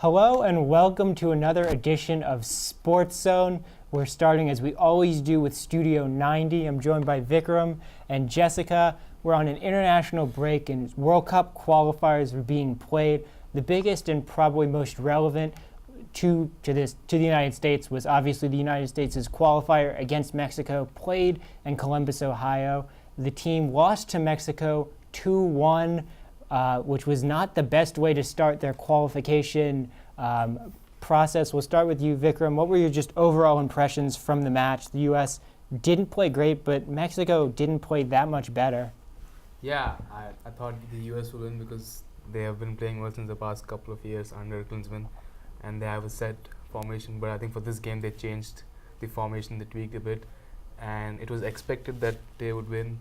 Hello and welcome to another edition of SportsZone. We're starting as we always do with Studio 90. I'm joined by Vikram and Jessica. We're on an international break and World Cup qualifiers are being played. The biggest and probably most relevant to the United States was obviously the United States' qualifier against Mexico, played in Columbus, Ohio. The team lost to Mexico 2-1. Which was not the best way to start their qualification process. We'll start with you, Vikram. What were your just overall impressions from the match? The U.S. didn't play great, but Mexico didn't play that much better. Yeah, I thought the U.S. would win because they have been playing well since the past couple of years under Klinsmann, and they have a set formation. But I think for this game they changed the formation, they tweaked a bit, and it was expected that they would win.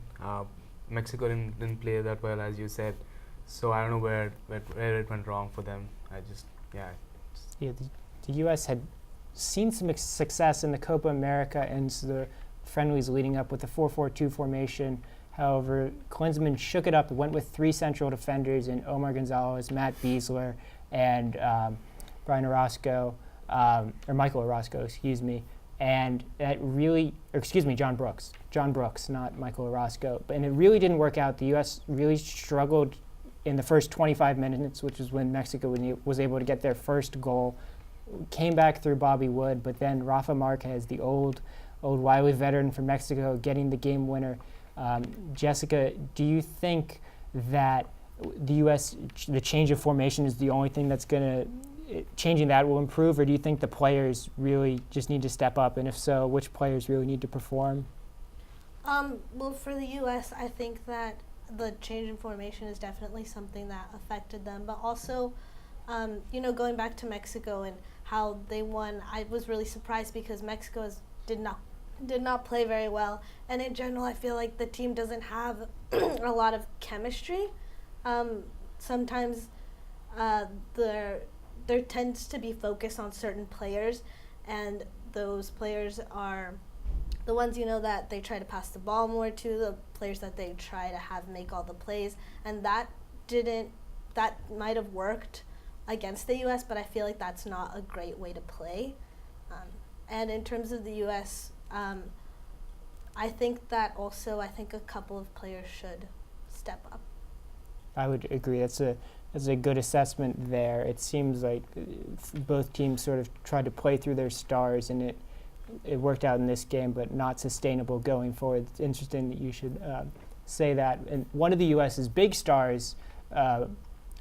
Mexico didn't play that well, as you said. So I don't know where it went wrong for them. The U.S. had seen some success in the Copa America and the friendlies leading up with the 4-4-2 formation. However, Klinsmann shook it up and went with three central defenders in Omar Gonzalez, Matt Besler, and Michael Orozco, and that really, John Brooks, not Michael Orozco. And it really didn't work out. The U.S. really struggled in the first 25 minutes, which is when Mexico was able to get their first goal. Came back through Bobby Wood, but then Rafa Marquez, the old wily veteran from Mexico, getting the game winner. Jessica, do you think that the U.S., the change of formation is the only thing that's changing that will improve, or do you think the players really just need to step up? And if so, which players really need to perform? Well, for the U.S., I think that the change in formation is definitely something that affected them, but also, going back to Mexico and how they won, I was really surprised because Mexico did not play very well, and in general, I feel like the team doesn't have a lot of chemistry. Sometimes there tends to be focus on certain players, and those players are the ones that they try to pass the ball more to, the players that they try to have make all the plays, and that might have worked against the U.S., but I feel like that's not a great way to play. And in terms of the U.S., I think a couple of players should step up. I would agree. That's a good assessment there. It seems like both teams sort of tried to play through their stars, and it worked out in this game, but not sustainable going forward. It's interesting that you should say that. And one of the U.S.'s big stars,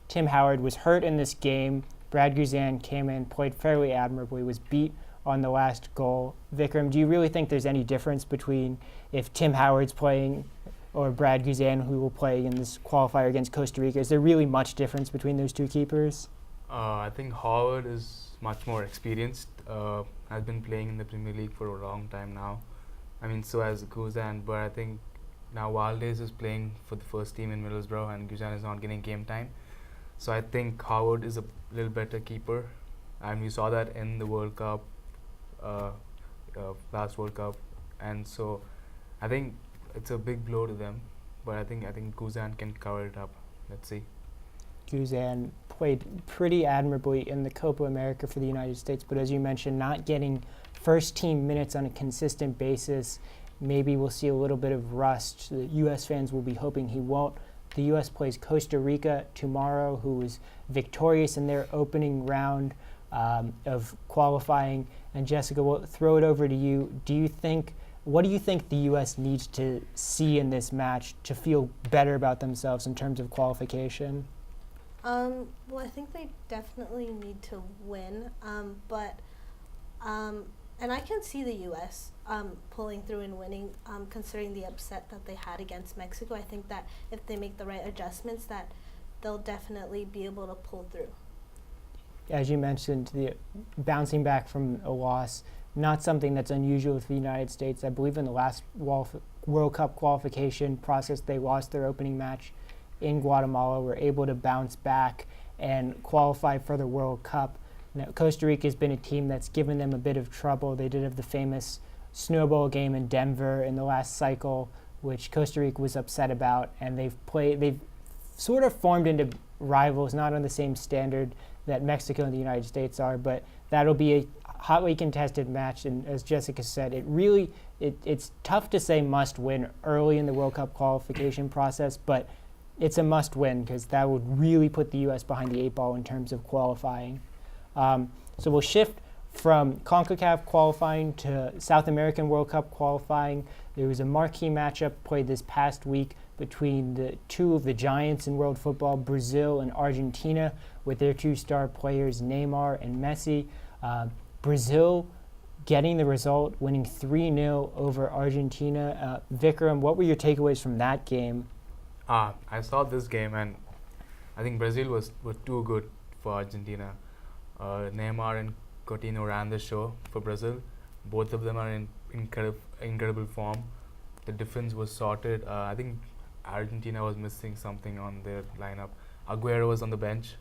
Tim Howard, was hurt in this game. Brad Guzan came in, played fairly admirably, was beat on the last goal. Vikram, do you really think there's any difference between if Tim Howard's playing or Brad Guzan, who will play in this qualifier against Costa Rica? Is there really much difference between those two keepers? I think Howard is much more experienced. Has been playing in the Premier League for a long time now. So has Guzan, but I think now Valdez is playing for the first team in Middlesbrough and Guzan is not getting game time. So I think Howard is a little better keeper, and we saw that in the World Cup, last World Cup, and so I think it's a big blow to them, but I think Guzan can cover it up. Let's see. Guzan played pretty admirably in the Copa America for the United States, but as you mentioned, not getting first-team minutes on a consistent basis. Maybe we'll see a little bit of rust. The U.S. fans will be hoping he won't. The U.S. plays Costa Rica tomorrow, who was victorious in their opening round of qualifying. And Jessica, we'll throw it over to you. What do you think the U.S. needs to see in this match to feel better about themselves in terms of qualification? Well, I think they definitely need to win, and I can see the U.S. Pulling through and winning, considering the upset that they had against Mexico. I think that if they make the right adjustments, that they'll definitely be able to pull through. As you mentioned, the bouncing back from a loss, not something that's unusual for the United States. I believe in the last World Cup qualification process, they lost their opening match in Guatemala, were able to bounce back and qualify for the World Cup. Now, Costa Rica has been a team that's given them a bit of trouble. They did have the famous snowball game in Denver in the last cycle, which Costa Rica was upset about, and they've sort of formed into rivals, not on the same standard. that Mexico and the United States are. But that'll be a hotly contested match, and as Jessica said, it's tough to say must win early in the World Cup qualification process, but it's a must win because that would really put the U.S. behind the 8 ball in terms of qualifying. So we'll shift from CONCACAF qualifying to South American World Cup qualifying. There was a marquee matchup played this past week between the two of the giants in world football, Brazil and Argentina, with their 2 star players, Neymar and Messi. Brazil getting the result, winning 3-0 over Argentina. Vikram, what were your takeaways from that game? I saw this game, and I think Brazil were too good for Argentina. Neymar and Coutinho ran the show for Brazil. Both of them are in incredible form. The defense was sorted. I think Argentina was missing something on their lineup. Aguero was on the bench,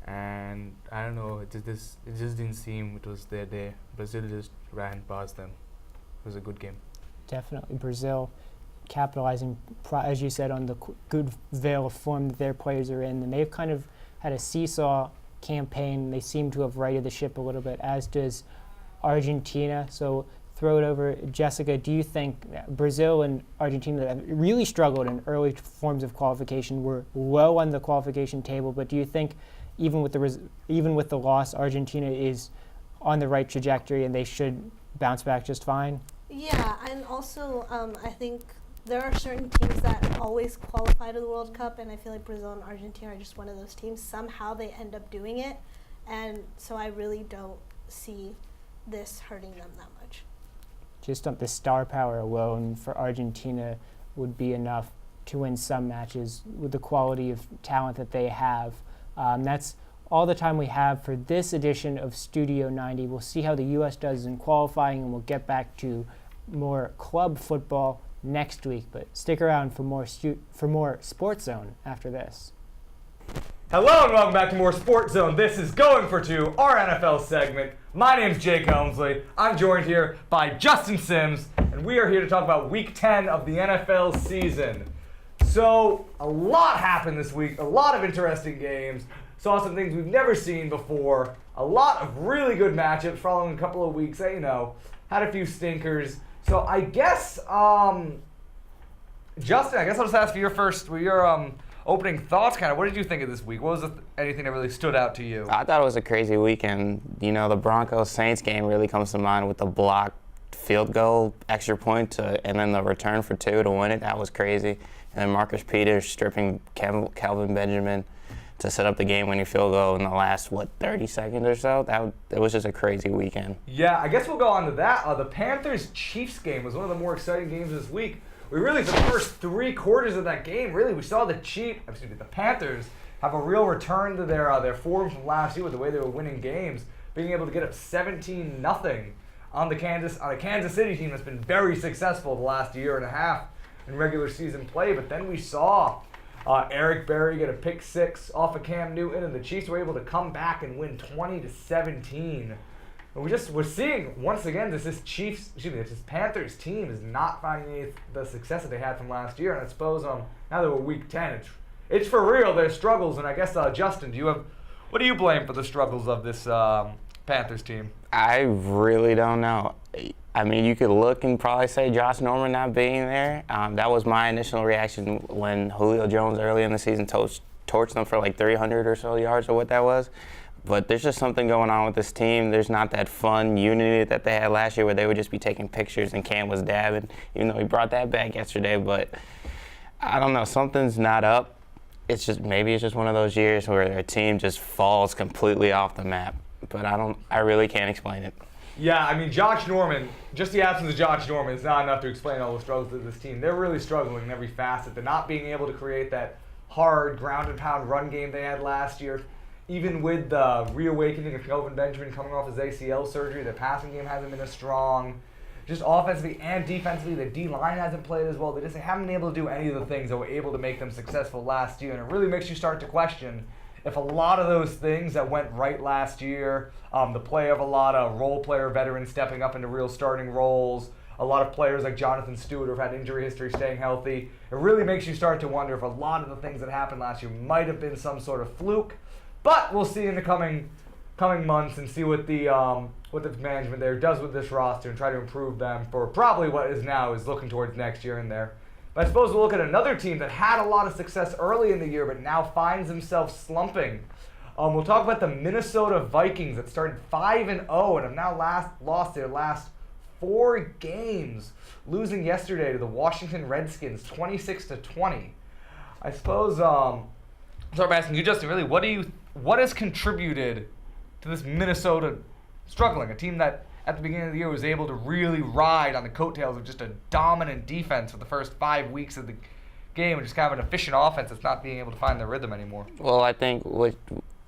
and I don't know. It just didn't seem it was their day. Brazil just ran past them. It was a good game. Definitely Brazil capitalizing, as you said, on the good veil of form that their players are in, and they've kind of had a seesaw campaign. They seem to have righted the ship a little bit, as does Argentina. So throw it over. Jessica, do you think Brazil and Argentina have really struggled in early forms of qualification, were low on the qualification table, but do you think even with the loss, Argentina is on the right trajectory and they should bounce back just fine? Yeah, and also I think there are certain teams that always qualify to the World Cup, and I feel like Brazil and Argentina are just one of those teams. Somehow they end up doing it, and so I really don't see this hurting them that much. Just the star power alone for Argentina would be enough to win some matches with the quality of talent that they have. That's all the time we have for this edition of Studio 90. We'll see how the U.S. does in qualifying, and we'll get back to more club football next week. But stick around for more SportsZone after this. Hello and welcome back to more SportsZone. This is Going for Two, our NFL segment. My name's Jake Helmsley. I'm joined here by Justin Sims, and we are here to talk about Week 10 of the NFL season. So, a lot happened this week, a lot of interesting games. Saw some things we've never seen before, a lot of really good matchups following a couple of weeks that, had a few stinkers. So I guess, Justin, I'll just ask for your opening thoughts. What did you think of this week? What was anything that really stood out to you? I thought it was a crazy weekend. The Broncos-Saints game really comes to mind with the blocked field goal, extra point, and then the return for 2 to win it. That was crazy. And then Marcus Peters stripping Calvin Benjamin to set up the game-winning field goal in the last, 30 seconds or so? It was just a crazy weekend. Yeah, I guess we'll go on to that. The Panthers-Chiefs game was one of the more exciting games this week. For the first 3 quarters of that game, really, we saw the Panthers have a real return to their form from last year with the way they were winning games, being able to get up 17-0 on a Kansas City team that's been very successful the last year and a half in regular season play. But then we saw Eric Berry get a pick 6 off of Cam Newton, and the Chiefs were able to come back and win 20-17. And we're seeing once again this Panthers team is not finding the success that they had from last year. And I suppose now that we're Week 10, it's for real, their struggles. And I guess Justin, what do you blame for the struggles of this Panthers team? I really don't know. I mean, you could look and probably say Josh Norman not being there. That was my initial reaction when Julio Jones early in the season torched them for 300 or so yards or what that was. But there's just something going on with this team. There's not that fun unity that they had last year where they would just be taking pictures and Cam was dabbing, even though he brought that back yesterday. But I don't know, something's not up. Maybe it's just one of those years where their team just falls completely off the map. But I really can't explain it. Yeah, I mean, Josh Norman, just the absence of Josh Norman is not enough to explain all the struggles of this team. They're really struggling in every facet. They're not being able to create that hard ground and pound run game they had last year. Even with the reawakening of Kelvin Benjamin coming off his ACL surgery, the passing game hasn't been as strong. Just offensively and defensively, the D-line hasn't played as well. They haven't been able to do any of the things that were able to make them successful last year. And it really makes you start to question if a lot of those things that went right last year, the play of a lot of role player veterans stepping up into real starting roles, a lot of players like Jonathan Stewart who have had injury history staying healthy, it really makes you start to wonder if a lot of the things that happened last year might have been some sort of fluke. But we'll see in the coming months and see what the management there does with this roster and try to improve them for probably what is looking towards next year in there. But I suppose we'll look at another team that had a lot of success early in the year but now finds themselves slumping. We'll talk about the Minnesota Vikings that started 5-0 and have now lost their last 4 games, losing yesterday to the Washington Redskins 26-20. I suppose start by asking you, Justin, really, what has contributed to this Minnesota struggling? A team that at the beginning of the year was able to really ride on the coattails of just a dominant defense for the first 5 weeks of the game and just kind of an efficient offense that's not being able to find their rhythm anymore. Well, I think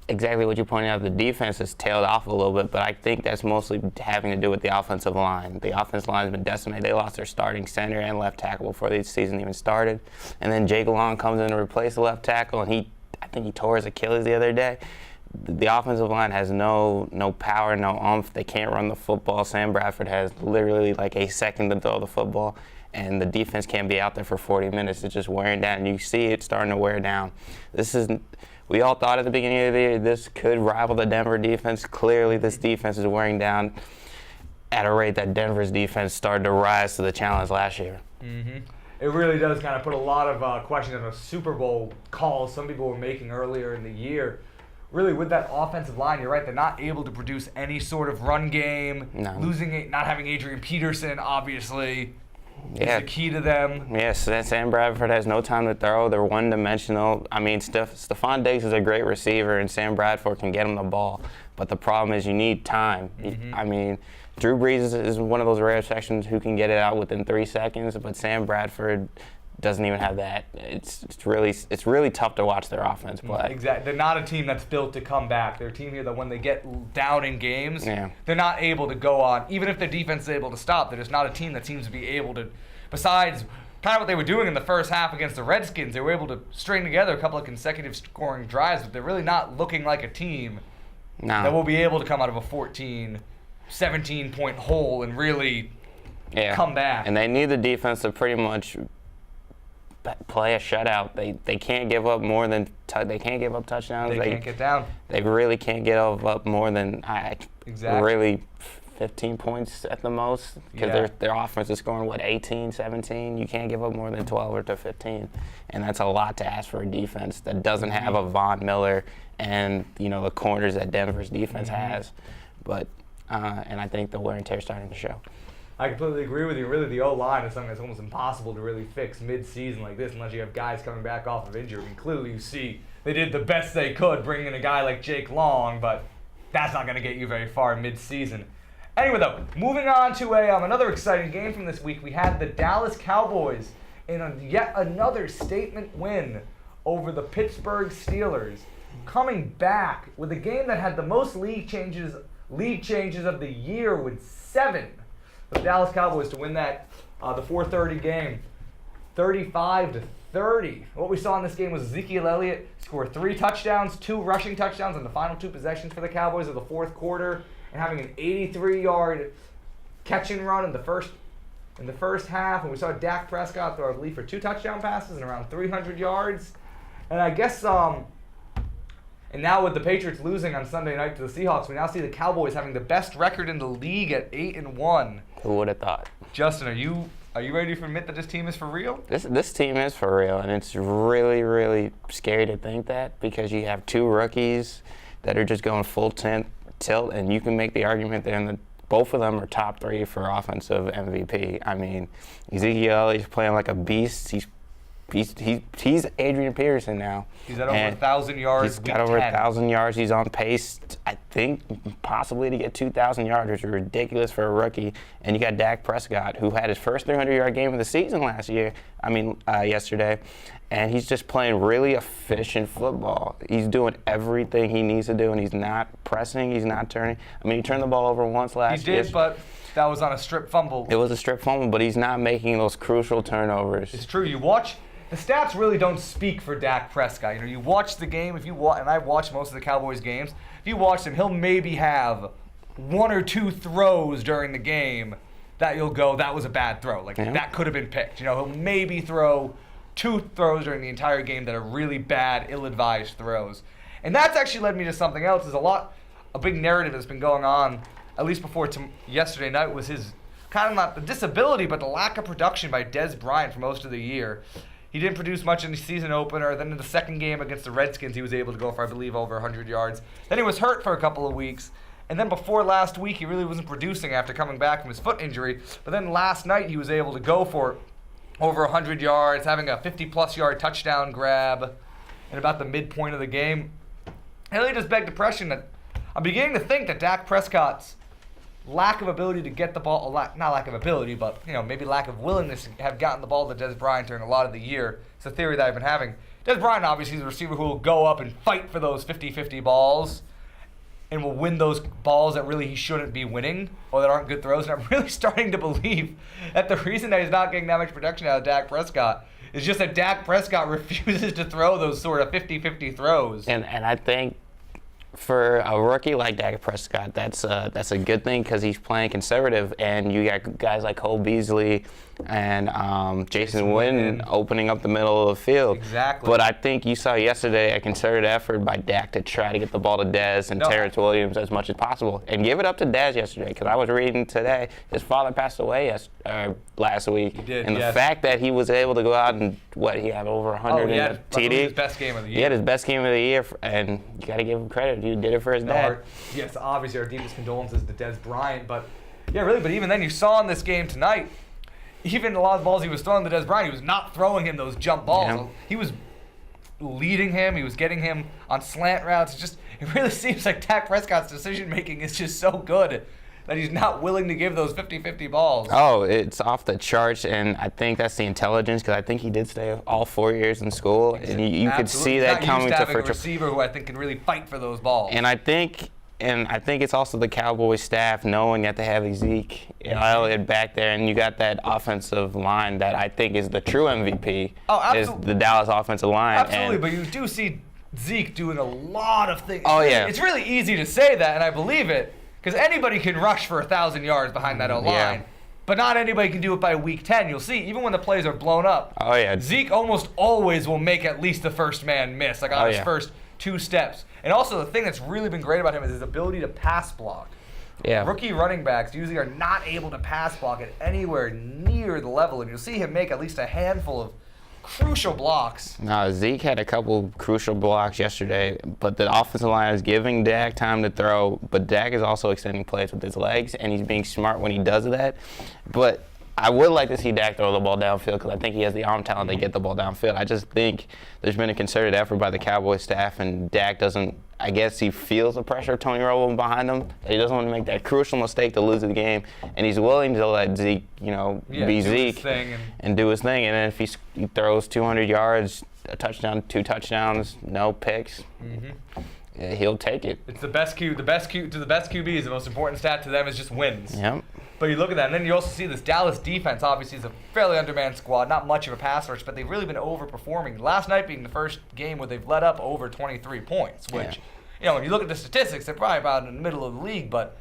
exactly what you pointed out, the defense has tailed off a little bit, but I think that's mostly having to do with the offensive line. The offensive line has been decimated. They lost their starting center and left tackle before the season even started. And then Jake Long comes in to replace the left tackle, and I think he tore his Achilles the other day. The offensive line has no power, no oomph. They can't run the football. Sam Bradford has literally like a second to throw the football, and the defense can't be out there for 40 minutes. It's just wearing down, and you see it starting to wear down. We all thought at the beginning of the year this could rival the Denver defense. Clearly, this defense is wearing down at a rate that Denver's defense started to rise to the challenge last year. Mm-hmm. It really does kind of put a lot of questions on a Super Bowl call some people were making earlier in the year. Really, with that offensive line, you're right, they're not able to produce any sort of run game. No. Not having Adrian Peterson, obviously, is the key to them. Yes, Sam Bradford has no time to throw. They're one-dimensional. I mean, Stephon Diggs is a great receiver, and Sam Bradford can get him the ball. But the problem is you need time. Mm-hmm. I mean, Drew Brees is one of those rare exceptions who can get it out within 3 seconds, but Sam Bradford doesn't even have that. It's really tough to watch their offense play. Exactly. They're not a team that's built to come back. They're a team here that when they get down in games, they're not able to go on. Even if their defense is able to stop, they're just not a team that seems to be able to, besides kind of what they were doing in the first half against the Redskins, they were able to string together a couple of consecutive scoring drives, but they're really not looking like a team that will be able to come out of a 14, 17-point hole and really come back. And they need the defense to pretty much play a shutout. They can't give up more than they can't give up touchdowns. They can't get down. They really can't get up more than really 15 points at the most because their offense is scoring 18, 17. You can't give up more than 12 or to 15, and that's a lot to ask for a defense that doesn't have a Von Miller and the corners that Denver's defense has. But and I think the wear and tear is starting to show. I completely agree with you. Really, the O-line is something that's almost impossible to really fix mid-season like this unless you have guys coming back off of injury. I mean, clearly you see they did the best they could bringing in a guy like Jake Long, but that's not going to get you very far mid-season. Anyway, though, moving on to another exciting game from this week. We had the Dallas Cowboys in yet another statement win over the Pittsburgh Steelers, coming back with a game that had the most league changes of the year with 7. The Dallas Cowboys to win that the 4:30 game, 35-30. What we saw in this game was Ezekiel Elliott score 3 touchdowns, 2 rushing touchdowns on the final 2 possessions for the Cowboys of the fourth quarter, and having an 83-yard catch and run in the first half. And we saw Dak Prescott throw, I believe, for 2 touchdown passes and around 300 yards. And I guess and now with the Patriots losing on Sunday night to the Seahawks, we now see the Cowboys having the best record in the league at 8-1. Who would have thought? Justin, are you ready to admit that this team is for real? This team is for real, and it's really, really scary to think that because you have 2 rookies that are just going full tilt, and you can make the argument that both of them are top 3 for offensive MVP. I mean, Ezekiel Elliott's playing like a beast. He's Adrian Peterson now. He's at over 1,000 yards. He's got over 1,000 yards. He's on pace, I think, possibly to get 2,000 yards, which is ridiculous for a rookie. And you got Dak Prescott, who had his first 300-yard game of the season yesterday. And he's just playing really efficient football. He's doing everything he needs to do, and he's not pressing. He's not turning. I mean, he turned the ball over once last year. He did, but that was on a strip fumble. It was a strip fumble, but he's not making those crucial turnovers. It's true. The stats really don't speak for Dak Prescott. You watch the game, and I've watched most of the Cowboys games. If you watch him, he'll maybe have 1 or 2 throws during the game that you'll go, that was a bad throw. That could have been picked. He'll maybe throw 2 throws during the entire game that are really bad, ill-advised throws. And that's actually led me to something else. A big narrative that's been going on, at least before yesterday night, was his kind of not the disability, but the lack of production by Des Bryant for most of the year. He didn't produce much in the season opener. Then in the second game against the Redskins, he was able to go for, I believe, over 100 yards. Then he was hurt for a couple of weeks. And then before last week, he really wasn't producing after coming back from his foot injury. But then last night, he was able to go for over 100 yards, having a 50-plus yard touchdown grab at about the midpoint of the game. It really just begged the question that I'm beginning to think that Dak Prescott's lack of ability to get the ball, not lack of ability, but maybe lack of willingness to have gotten the ball to Des Bryant during a lot of the year. It's a theory that I've been having. Des Bryant obviously is a receiver who will go up and fight for those 50-50 balls and will win those balls that really he shouldn't be winning or that aren't good throws. And I'm really starting to believe that the reason that he's not getting that much production out of Dak Prescott is just that Dak Prescott refuses to throw those sort of 50-50 throws. And I think for a rookie like Dak Prescott, that's a good thing because he's playing conservative, and you got guys like Cole Beasley and Jason Witten opening up the middle of the field. Exactly. But I think you saw yesterday a concerted effort by Dak to try to get the ball to Dez and Terrence Williams as much as possible, and give it up to Dez yesterday because I was reading today his father passed away last week. He did, and yes. the fact that he was able to go out and he had over 100 in the TD. His best game of the year. He had his best game of the year, and you got to give him credit. He did it for his dad. Yes, obviously our deepest condolences to Des Bryant, but even then you saw in this game tonight, even a lot of the balls he was throwing to Des Bryant, he was not throwing him those jump balls. Yeah. He was leading him. He was getting him on slant routes. It really seems like Dak Prescott's decision making is just so good that he's not willing to give those 50-50 balls. Oh, it's off the charts, and I think that's the intelligence because I think he did stay all 4 years in school, and you could see that coming to a receiver who I think can really fight for those balls. And I think it's also the Cowboys staff knowing that they have Zeke Elliott back there, and you got that offensive line that I think is the true MVP. Oh, absolutely. Is the Dallas offensive line. Absolutely, but you do see Zeke doing a lot of things. Oh, yeah. It's really easy to say that, and I believe it, because anybody can rush for 1,000 yards behind that O-line. Yeah. But not anybody can do it by week 10. You'll see, even when the plays are blown up, Oh, yeah. Zeke almost always will make at least the first man miss, like on his first 2 steps. And also, the thing that's really been great about him is his ability to pass block. Yeah. Rookie running backs usually are not able to pass block at anywhere near the level, and you'll see him make at least a handful of crucial blocks. No, Zeke had a couple crucial blocks yesterday, but the offensive line is giving Dak time to throw, but Dak is also extending plays with his legs, and he's being smart when he does that. But I would like to see Dak throw the ball downfield because I think he has the arm talent to get the ball downfield. I just think there's been a concerted effort by the Cowboys staff, and Dak doesn't, I guess he feels the pressure of Tony Romo behind him. He doesn't want to make that crucial mistake to lose the game, and he's willing to let Zeke, be Zeke and do his thing. And then if he throws 200 yards, a touchdown, 2 touchdowns, no picks, he'll take it. It's the best QB is the most important stat to them is just wins. Yep. But you look at that, and then you also see this Dallas defense obviously is a fairly undermanned squad, not much of a pass rush, but they've really been overperforming. Last night being the first game where they've let up over 23 points, which, when you look at the statistics, they're probably about in the middle of the league, but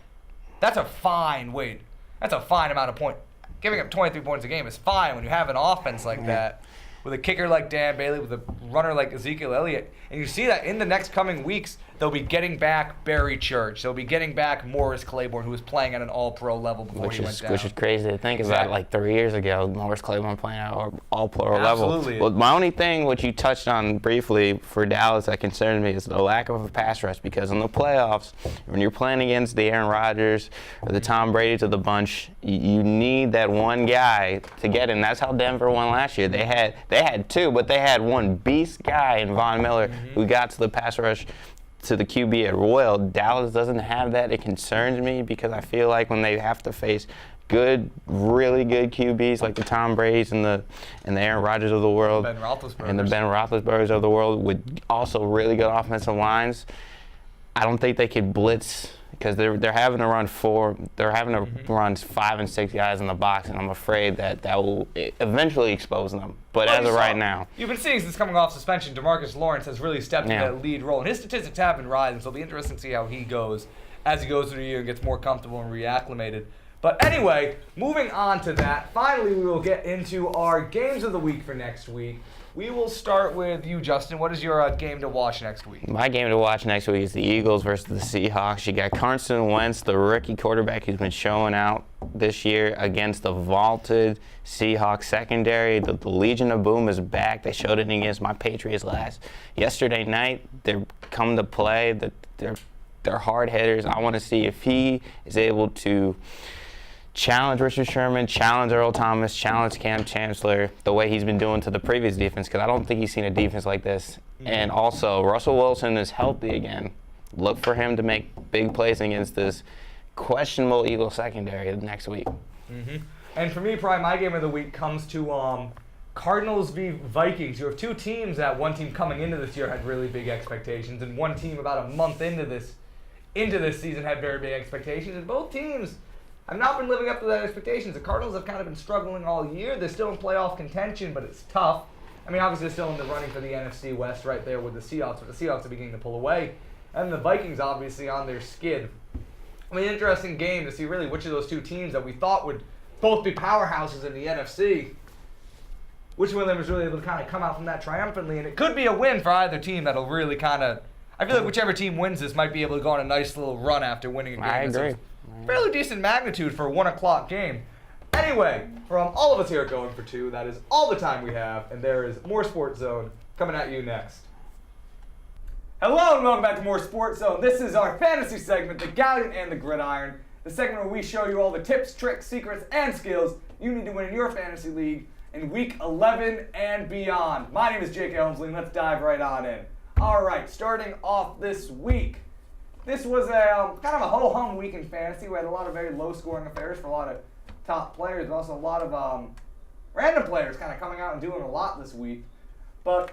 that's a fine weight. That's a fine amount of points. Giving up 23 points a game is fine when you have an offense like that, with a kicker like Dan Bailey, with a runner like Ezekiel Elliott. And you see that in the next coming weeks, they'll be getting back Barry Church. They'll be getting back Morris Claiborne, who was playing at an all-pro level before he went down. Which is crazy to think about. Like 3 years ago, Morris Claiborne playing at all-pro level. Absolutely. Well, my only thing, which you touched on briefly for Dallas that concerns me, is the lack of a pass rush. Because in the playoffs, when you're playing against the Aaron Rodgers or the Tom Brady's of the bunch, you need that one guy to get in. That's how Denver won last year. They had 2, but they had one beast guy in Von Miller who got to the pass rush to the QB at Royal. Dallas doesn't have that. It concerns me because I feel like when they have to face really good QBs like the Tom Brady's and the Aaron Rodgers of the world, Ben Roethlisbergers. and the Ben Roethlisbergers of the world with also really good offensive lines, I don't think they could blitz because they're having to run 5 and 6 guys in the box, and I'm afraid that will eventually expose them. But as of right now, you've been seeing since coming off suspension, DeMarcus Lawrence has really stepped into that lead role, and his statistics have been rising. So it'll be interesting to see how he goes as he goes through the year and gets more comfortable and reacclimated. But anyway, moving on to that, finally we will get into our games of the week for next week. We will start with you, Justin. What is your game to watch next week? My game to watch next week is the Eagles versus the Seahawks. You got Carson Wentz, the rookie quarterback who's been showing out this year against the vaulted Seahawks secondary. The Legion of Boom is back. They showed it against my Patriots yesterday night. They're come to play. They're hard hitters. I want to see if he is able to challenge Richard Sherman, challenge Earl Thomas, challenge Cam Chancellor the way he's been doing to the previous defense, because I don't think he's seen a defense like this. And also, Russell Wilson is healthy again. Look for him to make big plays against this questionable Eagles secondary next week. And for me, probably my game of the week comes to Cardinals v. Vikings. You have two teams that one team coming into this year had really big expectations, and one team about a month into this season had very big expectations, and both teams have not been living up to that expectations. The Cardinals have kind of been struggling all year. They're still in playoff contention, but it's tough. I mean, obviously they're still in the running for the NFC West right there with the Seahawks, but the Seahawks are beginning to pull away. And the Vikings obviously on their skid. I mean, interesting game to see really which of those two teams that we thought would both be powerhouses in the NFC, which one of them is really able to kind of come out from that triumphantly. And it could be a win for either team that'll really kind of, I feel like whichever team wins this might be able to go on a nice little run after winning a game. I agree. Fairly decent magnitude for a 1 o'clock game. Anyway, from all of us here at Going for Two, that is all the time we have, and there is more Sports Zone coming at you next. Hello and welcome back to more Sports Zone. This is our fantasy segment, the Galleon and the Gridiron, the segment where we show you all the tips, tricks, secrets, and skills you need to win in your fantasy league in Week 11 and beyond. My name is Jake Helmsley, and let's dive right on in. All right, starting off this week. This was a kind of a ho-hum week in fantasy. We had a lot of very low-scoring affairs for a lot of top players, but also a lot of random players kind of coming out and doing a lot this week. But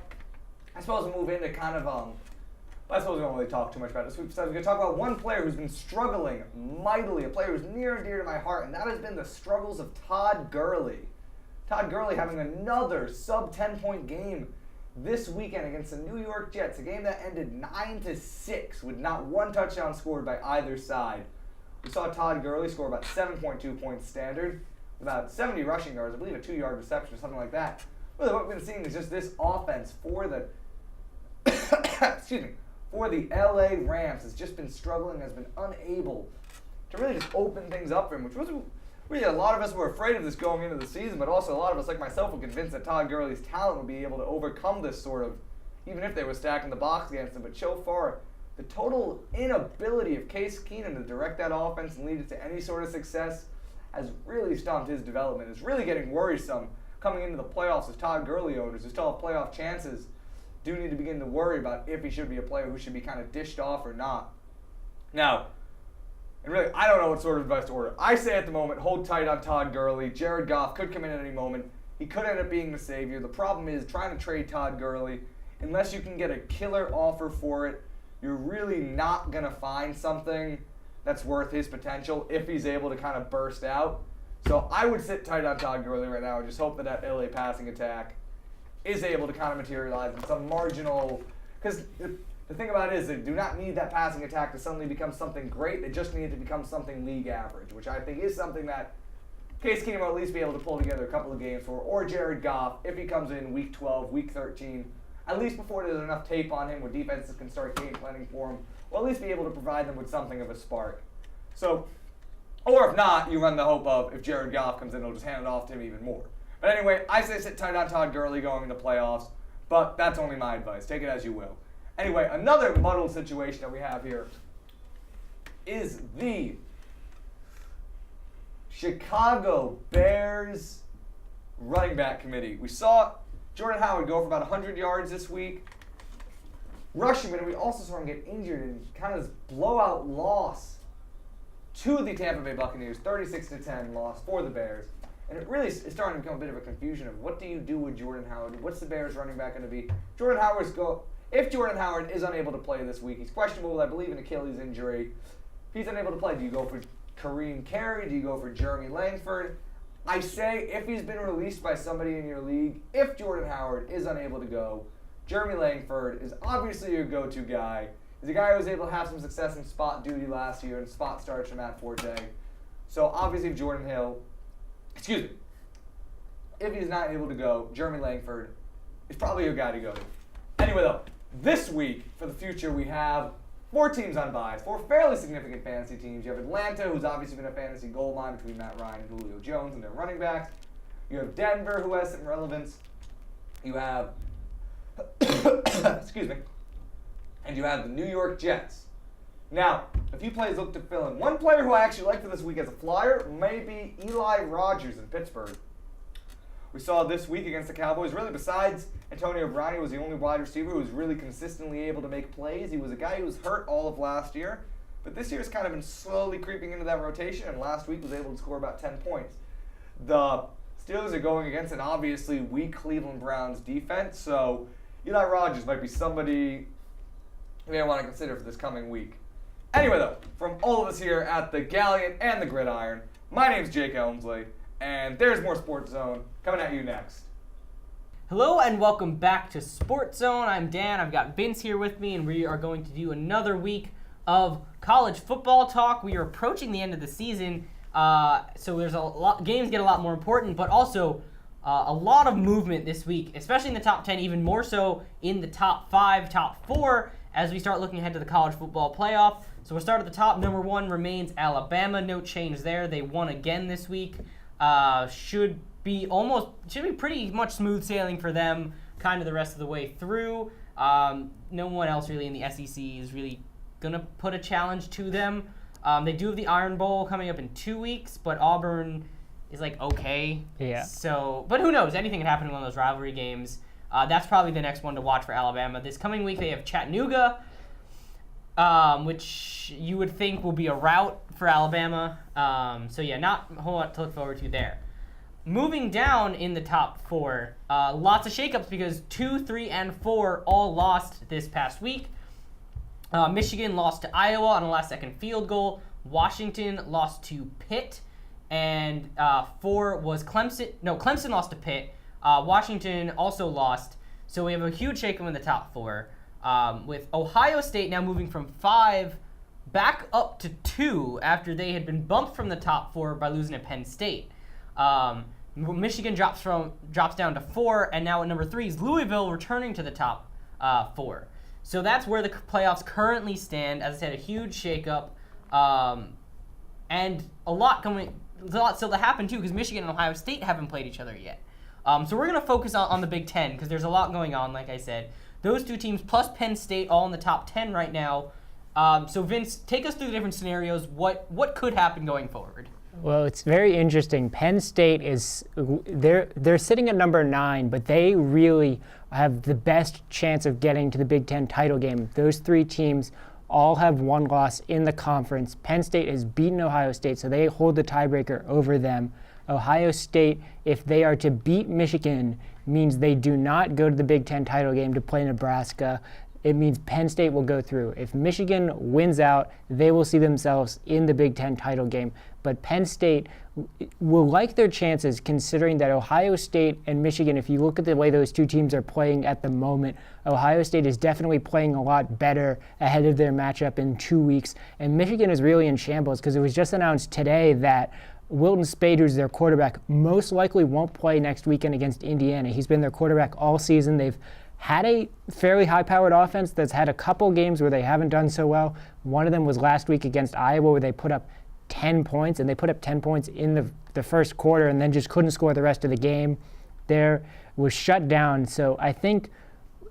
I suppose we'll move into kind of, I suppose we don't really talk too much about this week. So I'm going to talk about one player who's been struggling mightily, a player who's near and dear to my heart, and that has been the struggles of Todd Gurley. Todd Gurley having another sub-10-point game this weekend against the New York Jets, a game that ended 9-6 with not one touchdown scored by either side. We saw Todd Gurley score about 7.2 points standard, about 70 rushing yards, I believe a 2-yard reception or something like that. Really what we've been seeing is just this offense for the for the LA Rams has just been struggling, has been unable to really just open things up for him, which was really a lot of us were afraid of this going into the season, but also a lot of us, like myself, were convinced that Todd Gurley's talent would be able to overcome this sort of, even if they were stacking the box against him. But so far, the total inability of Case Keenum to direct that offense and lead it to any sort of success has really stumped his development. It's really getting worrisome coming into the playoffs as Todd Gurley owners who still have playoff chances do need to begin to worry about if he should be a player who should be kind of dished off or not. Now, and really, I don't know what sort of advice to order. I say at the moment, hold tight on Todd Gurley. Jared Goff could come in at any moment. He could end up being the savior. The problem is trying to trade Todd Gurley, unless you can get a killer offer for it, you're really not going to find something that's worth his potential if he's able to kind of burst out. So I would sit tight on Todd Gurley right now and just hope that LA passing attack is able to kind of materialize in some marginal, because the thing about it is they do not need that passing attack to suddenly become something great. They just need it to become something league average, which I think is something that Case Keenum will at least be able to pull together a couple of games for, or Jared Goff, if he comes in Week 12, Week 13, at least before there's enough tape on him where defenses can start game planning for him, or at least be able to provide them with something of a spark. So, or if not, you run the hope of if Jared Goff comes in, they'll just hand it off to him even more. But anyway, I say sit tight on Todd Gurley going into playoffs, but that's only my advice. Take it as you will. Anyway, another muddled situation that we have here is the Chicago Bears running back committee. We saw Jordan Howard go for about 100 yards this week, rushing, but we also saw him get injured in kind of this blowout loss to the Tampa Bay Buccaneers, 36-10 loss for the Bears. And it really is starting to become a bit of a confusion of what do you do with Jordan Howard? What's the Bears running back going to be? If Jordan Howard is unable to play this week, he's questionable with, I believe, an Achilles injury. If he's unable to play, do you go for Kareem Carey? Do you go for Jeremy Langford? I say if he's been released by somebody in your league, if Jordan Howard is unable to go, Jeremy Langford is obviously your go-to guy. He's a guy who was able to have some success in spot duty last year and spot starts from Matt Forte. So obviously if he's not able to go, Jeremy Langford is probably your guy to go to. Anyway, though, this week for the future we have 4 teams on bye, 4 fairly significant fantasy teams. You have Atlanta, who's obviously been a fantasy gold mine between Matt Ryan and Julio Jones and their running backs. You have Denver, who has some relevance. You have, excuse me, and you have the New York Jets. Now, a few plays look to fill in. One player who I actually like for this week as a flyer may be Eli Rogers in Pittsburgh. We saw this week against the Cowboys, really besides Antonio Brown, he was the only wide receiver who was really consistently able to make plays. He was a guy who was hurt all of last year, but this year's kind of been slowly creeping into that rotation, and last week was able to score about 10 points. The Steelers are going against an obviously weak Cleveland Browns defense, so Eli Rogers might be somebody you may want to consider for this coming week. Anyway, though, from all of us here at the Galleon and the Gridiron, my name's Jake Elmsley, and there's more Sports Zone coming at you next. Hello and welcome back to Sports Zone. I'm Dan. I've got Vince here with me, and we are going to do another week of college football talk. We are approaching the end of the season, so there's a lot. Games get a lot more important, but also a lot of movement this week, especially in the top 10, even more so in the top 5, top 4, as we start looking ahead to the college football playoff. So we'll start at the top. Number 1 remains Alabama. No change there. They won again this week. Should be pretty much smooth sailing for them kind of the rest of the way through. No one else really in the SEC is really going to put a challenge to them. They do have the Iron Bowl coming up in 2 weeks, but Auburn is like okay. Yeah. So, but who knows? Anything can happen in one of those rivalry games. That's probably the next one to watch for Alabama. This coming week they have Chattanooga, which you would think will be a rout for Alabama. So yeah, not a whole lot to look forward to there. Moving down in the top 4, lots of shakeups because 2, 3, and 4 all lost this past week. Michigan lost to Iowa on a last-second field goal. Washington lost to Pitt, and 4 was Clemson. No, Clemson lost to Pitt. Washington also lost. So we have a huge shakeup in the top 4, with Ohio State now moving from 5 back up to 2 after they had been bumped from the top 4 by losing to Penn State. Michigan drops down to 4, and now at number 3 is Louisville returning to the top 4. So that's where the playoffs currently stand. As I said, a huge shakeup, and a lot still to happen too, because Michigan and Ohio State haven't played each other yet. So we're going to focus on the Big Ten because there's a lot going on, like I said. Those 2 teams plus Penn State all in the top 10 right now. So Vince, take us through the different scenarios. What could happen going forward? Well, it's very interesting. Penn State they're sitting at number 9, but they really have the best chance of getting to the Big Ten title game. Those 3 teams all have 1 loss in the conference. Penn State has beaten Ohio State, so they hold the tiebreaker over them. Ohio State, if they are to beat Michigan, means they do not go to the Big Ten title game to play Nebraska. It means Penn State will go through. If Michigan wins out, they will see themselves in the Big Ten title game. But Penn State will like their chances considering that Ohio State and Michigan, if you look at the way those 2 teams are playing at the moment, Ohio State is definitely playing a lot better ahead of their matchup in 2 weeks. And Michigan is really in shambles because it was just announced today that Wilton Spade, who's their quarterback, most likely won't play next weekend against Indiana. He's been their quarterback all season. They've had a fairly high-powered offense that's had a couple games where they haven't done so well. One of them was last week against Iowa where they put up 10 points, and they put up 10 points in the first quarter and then just couldn't score the rest of the game. There was shut down. So I think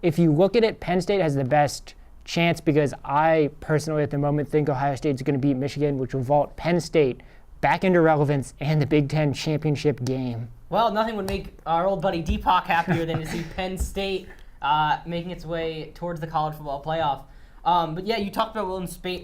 if you look at it, Penn State has the best chance because I personally at the moment think Ohio State's going to beat Michigan, which will vault Penn State back into relevance and the Big Ten championship game. Well, nothing would make our old buddy Deepak happier than to see Penn State making its way towards the college football playoff. But yeah, you talked about Wilton Spate.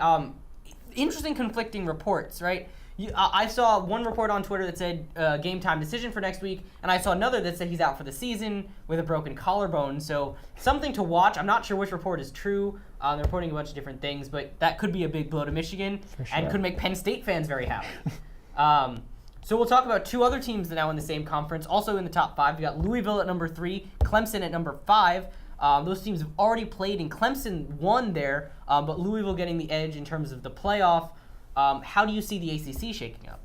Interesting conflicting reports, right? I saw one report on Twitter that said game time decision for next week, and I saw another that said he's out for the season with a broken collarbone. So something to watch. I'm not sure which report is true. They're reporting a bunch of different things, but that could be a big blow to Michigan and could make Penn State fans very happy. So we'll talk about 2 other teams that are now in the same conference, also in the top 5. We got Louisville at number 3, Clemson at number 5. Those teams have already played, and Clemson won there, but Louisville getting the edge in terms of the playoff. How do you see the ACC shaking up?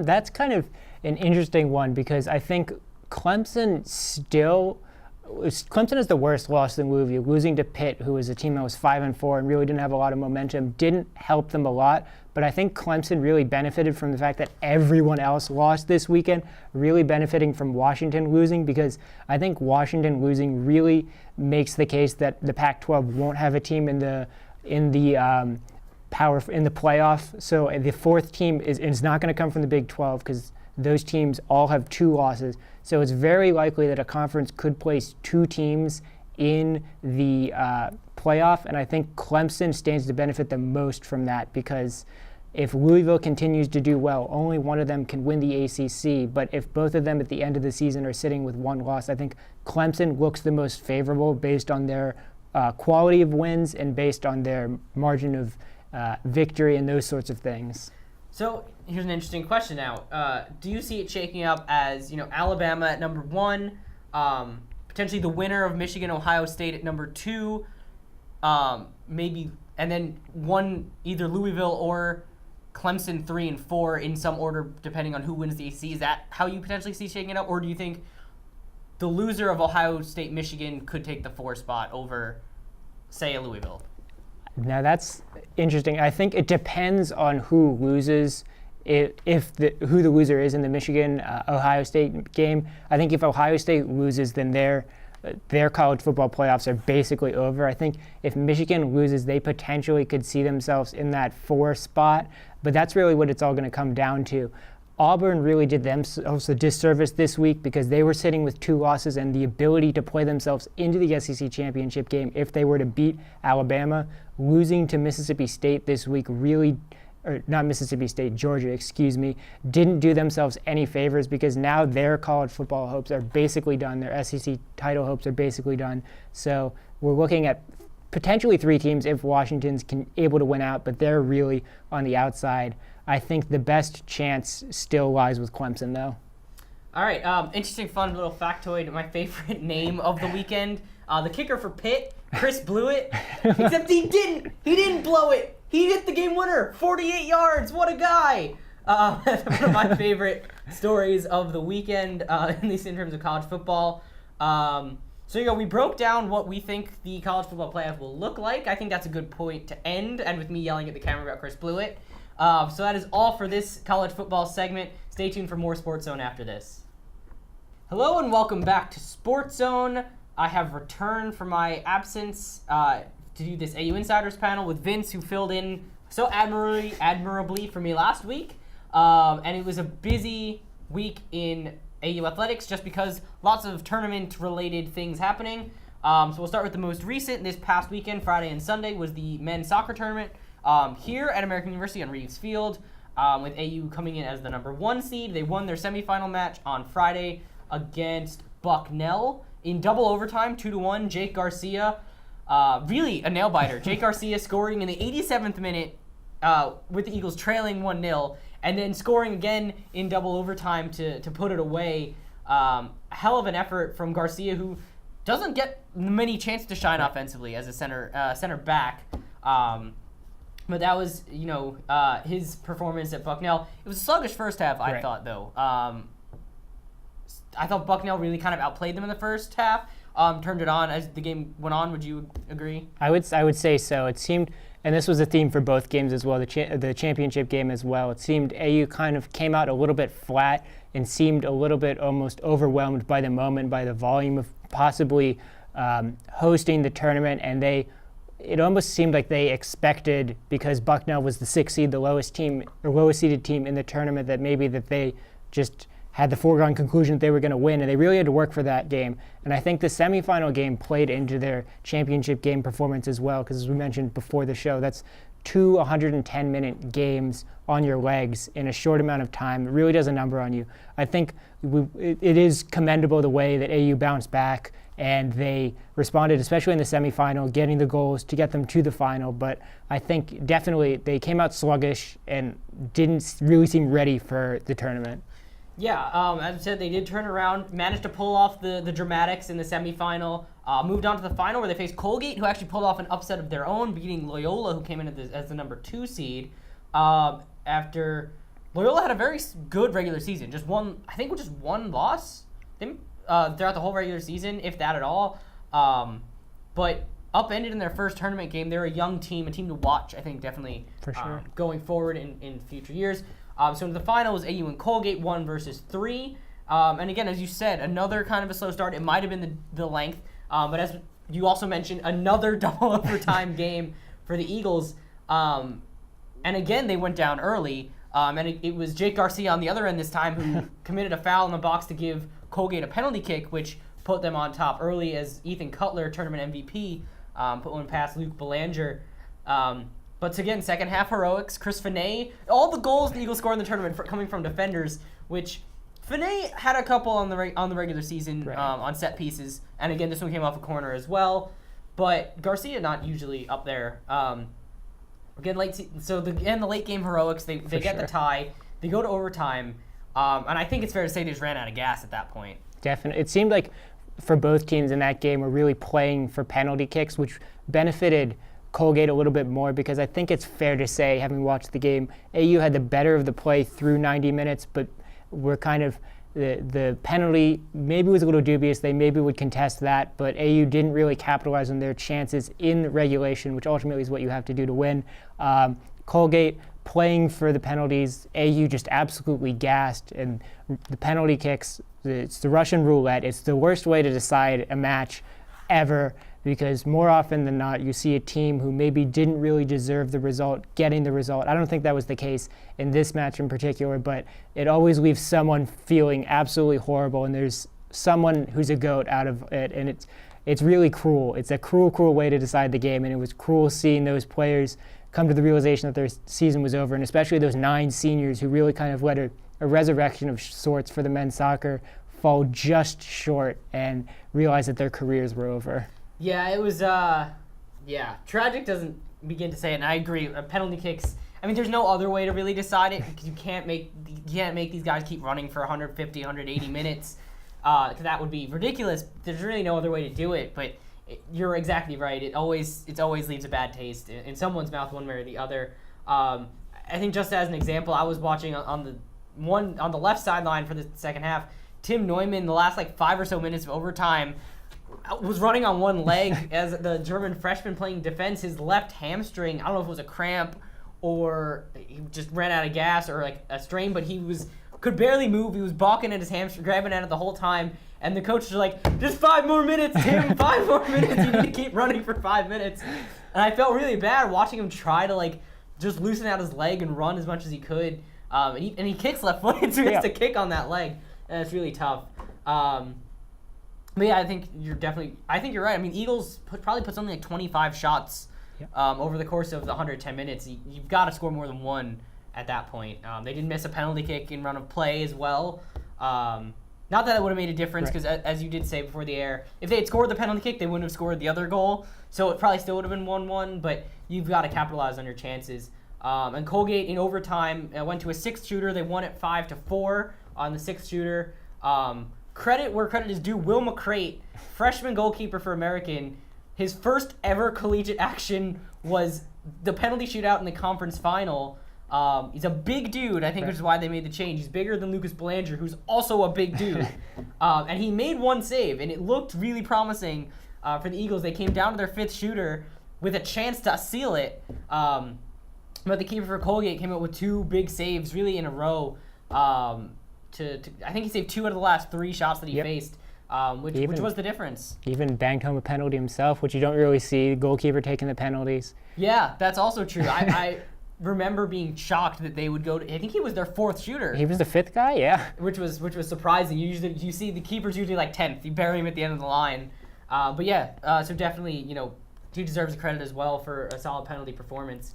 That's kind of an interesting one because I think Clemson still Clemson is the worst loss than Louisville. Losing to Pitt, who was a team that was 5-4 and really didn't have a lot of momentum, didn't help them a lot. But I think Clemson really benefited from the fact that everyone else lost this weekend, really benefiting from Washington losing, because I think Washington losing really makes the case that the Pac-12 won't have a team in the playoff. So the fourth team is not going to come from the Big 12 because those teams all have 2 losses. So it's very likely that a conference could place 2 teams in the playoff, and I think Clemson stands to benefit the most from that, because if Louisville continues to do well, only one of them can win the ACC, but if both of them at the end of the season are sitting with 1 loss, I think Clemson looks the most favorable based on their quality of wins and based on their margin of victory and those sorts of things. So here's an interesting question now. Do you see it shaking up as, Alabama at number 1, potentially the winner of Michigan, Ohio State at number 2, maybe, and then either Louisville or Clemson 3 and 4 in some order, depending on who wins the ACC? Is that how you potentially see shaking it up, or do you think the loser of Ohio State, Michigan could take the 4 spot over, say, a Louisville? Now that's interesting. I think it depends on who loses. Who the loser is in the Michigan-Ohio State game. I think if Ohio State loses, then their college football playoffs are basically over. I think if Michigan loses, they potentially could see themselves in that 4 spot, but that's really what it's all going to come down to. Auburn really did themselves a disservice this week because they were sitting with 2 losses, and the ability to play themselves into the SEC championship game if they were to beat Alabama. Losing to Mississippi State this week Georgia, didn't do themselves any favors, because now their college football hopes are basically done. Their SEC title hopes are basically done. So we're looking at potentially 3 teams if Washington's able to win out, but they're really on the outside. I think the best chance still lies with Clemson, though. All right, interesting, fun little factoid. My favorite name of the weekend, the kicker for Pitt, Chris blew it, except he didn't. He didn't blow it. He hit the game winner, 48 yards. What a guy! That's one of my favorite stories of the weekend, at least in terms of college football. So we broke down what we think the college football playoff will look like. I think that's a good point to end, and with me yelling at the camera about Chris blew it. So that is all for this college football segment. Stay tuned for more SportsZone after this. Hello and welcome back to SportsZone. I have returned from my absence to do this AU Insiders panel with Vince, who filled in so admirably for me last week. And it was a busy week in AU athletics just because lots of tournament-related things happening. So we'll start with the most recent. This past weekend, Friday and Sunday, was the men's soccer tournament here at American University on Reeves Field, with AU coming in as the number 1 seed. They won their semifinal match on Friday against Bucknell in double overtime, 2-1. Jake Garcia, really a nail-biter. Jake Garcia scoring in the 87th minute with the Eagles trailing 1-0, and then scoring again in double overtime to put it away. Hell of an effort from Garcia, who doesn't get many chances to shine offensively as a center back. But that was, his performance at Bucknell. It was a sluggish first half, I thought, though. I thought Bucknell really kind of outplayed them in the first half. Turned it on as the game went on. Would you agree? I would say so. It seemed, and this was a theme for both games as well, the championship game as well. It seemed AU kind of came out a little bit flat and seemed a little bit almost overwhelmed by the moment, by the volume of possibly hosting the tournament, and it almost seemed like they expected, because Bucknell was the 6th seed, the lowest seeded team in the tournament, that they just had the foregone conclusion that they were going to win, and they really had to work for that game. And I think the semifinal game played into their championship game performance as well, because as we mentioned before the show, that's 2 110-minute games on your legs in a short amount of time. It really does a number on you. I think it is commendable the way that AU bounced back, and they responded, especially in the semifinal, getting the goals to get them to the final. But I think definitely they came out sluggish and didn't really seem ready for the tournament. Yeah, as I said, they did turn around, managed to pull off the dramatics in the semifinal, moved on to the final where they faced Colgate, who actually pulled off an upset of their own, beating Loyola, who came in as the number 2 seed. After Loyola had a very good regular season, just one loss. throughout the whole regular season, if that at all. But upended in their first tournament game. They're a young team, a team to watch, I think, definitely For sure. going forward in future years. So in the finals, AU and Colgate 1-3. And again, as you said, another kind of a slow start. It might have been the length, but as you also mentioned, another double overtime game for the Eagles. And again, they went down early. And it was Jake Garcia on the other end this time who committed a foul in the box to give Colgate a penalty kick, which put them on top early as Ethan Cutler, tournament MVP, put one past Luke Belanger. But again, second half heroics. Chris Finney, all the goals the Eagles scored in the tournament coming from defenders, which Finney had a couple on the regular season on set pieces, and again, this one came off a corner as well. But Garcia not usually up there. Again, the late game heroics. They get the tie. They go to overtime, and I think it's fair to say they just ran out of gas at that point. Definitely. It seemed like for both teams in that game were really playing for penalty kicks, which benefited Colgate a little bit more because I think it's fair to say, having watched the game, AU had the better of the play through 90 minutes, but were kind of the penalty maybe was a little dubious. They maybe would contest that, but AU didn't really capitalize on their chances in regulation, which ultimately is what you have to do to win. Colgate playing for the penalties, AU just absolutely gassed, and the penalty kicks, it's the Russian roulette. It's the worst way to decide a match ever, because more often than not, you see a team who maybe didn't really deserve the result getting the result. I don't think that was the case in this match in particular, but it always leaves someone feeling absolutely horrible, and there's someone who's a GOAT out of it, and it's really cruel. It's a cruel way to decide the game, and it was cruel seeing those players come to the realization that their season was over, and especially those 9 seniors who really kind of led a resurrection of sorts for the men's soccer fall just short and realize that their careers were over. Yeah, it was, tragic doesn't begin to say it, and I agree. Penalty kicks, I mean, there's no other way to really decide it, because you can't make these guys keep running for 150, 180 minutes, because that would be ridiculous. There's really no other way to do it, but you're exactly right. It always leaves a bad taste in someone's mouth one way or the other. I think just as an example, I was watching on the left sideline for the second half, Tim Neumann, the last 5 or so minutes of overtime, was running on one leg as the German freshman playing defense. His left hamstring, I don't know if it was a cramp or he just ran out of gas or a strain, but he could barely move. He was balking at his hamstring, grabbing at it the whole time. And the coach was like, just 5 more minutes, Tim, 5 more minutes. You need to keep running for 5 minutes. And I felt really bad watching him try to just loosen out his leg and run as much as he could. And he kicks left-footed, so he has to kick on that leg. And it's really tough. But yeah, I think you're right. I mean, Eagles probably put something like 25 shots over the course of the 110 minutes. You've got to score more than one at that point. They didn't miss a penalty kick in run of play as well. Not that it would have made a difference, because as you did say before the air, if they had scored the penalty kick, they wouldn't have scored the other goal. So it probably still would have been 1-1, but you've got to capitalize on your chances. And Colgate in overtime went to a 6th shooter. They won it 5-4 on the 6th shooter. Credit where credit is due. Will McCrate, freshman goalkeeper for American, his first ever collegiate action was the penalty shootout in the conference final. He's a big dude, I think, which is why they made the change. He's bigger than Lucas Belanger, who's also a big dude. And he made one save, and it looked really promising for the Eagles. They came down to their 5th shooter with a chance to seal it. But the keeper for Colgate came out with 2 big saves really in a row. I think he saved 2 out of the last 3 shots that he faced, which was the difference. Even banged home a penalty himself, which you don't really see. The goalkeeper taking the penalties. Yeah, that's also true. I remember being shocked that they would go to, I think he was their 4th shooter. He was the 5th guy, yeah. Which was surprising. You see the keeper's usually 10th. You bury him at the end of the line. But yeah, so definitely, he deserves the credit as well for a solid penalty performance.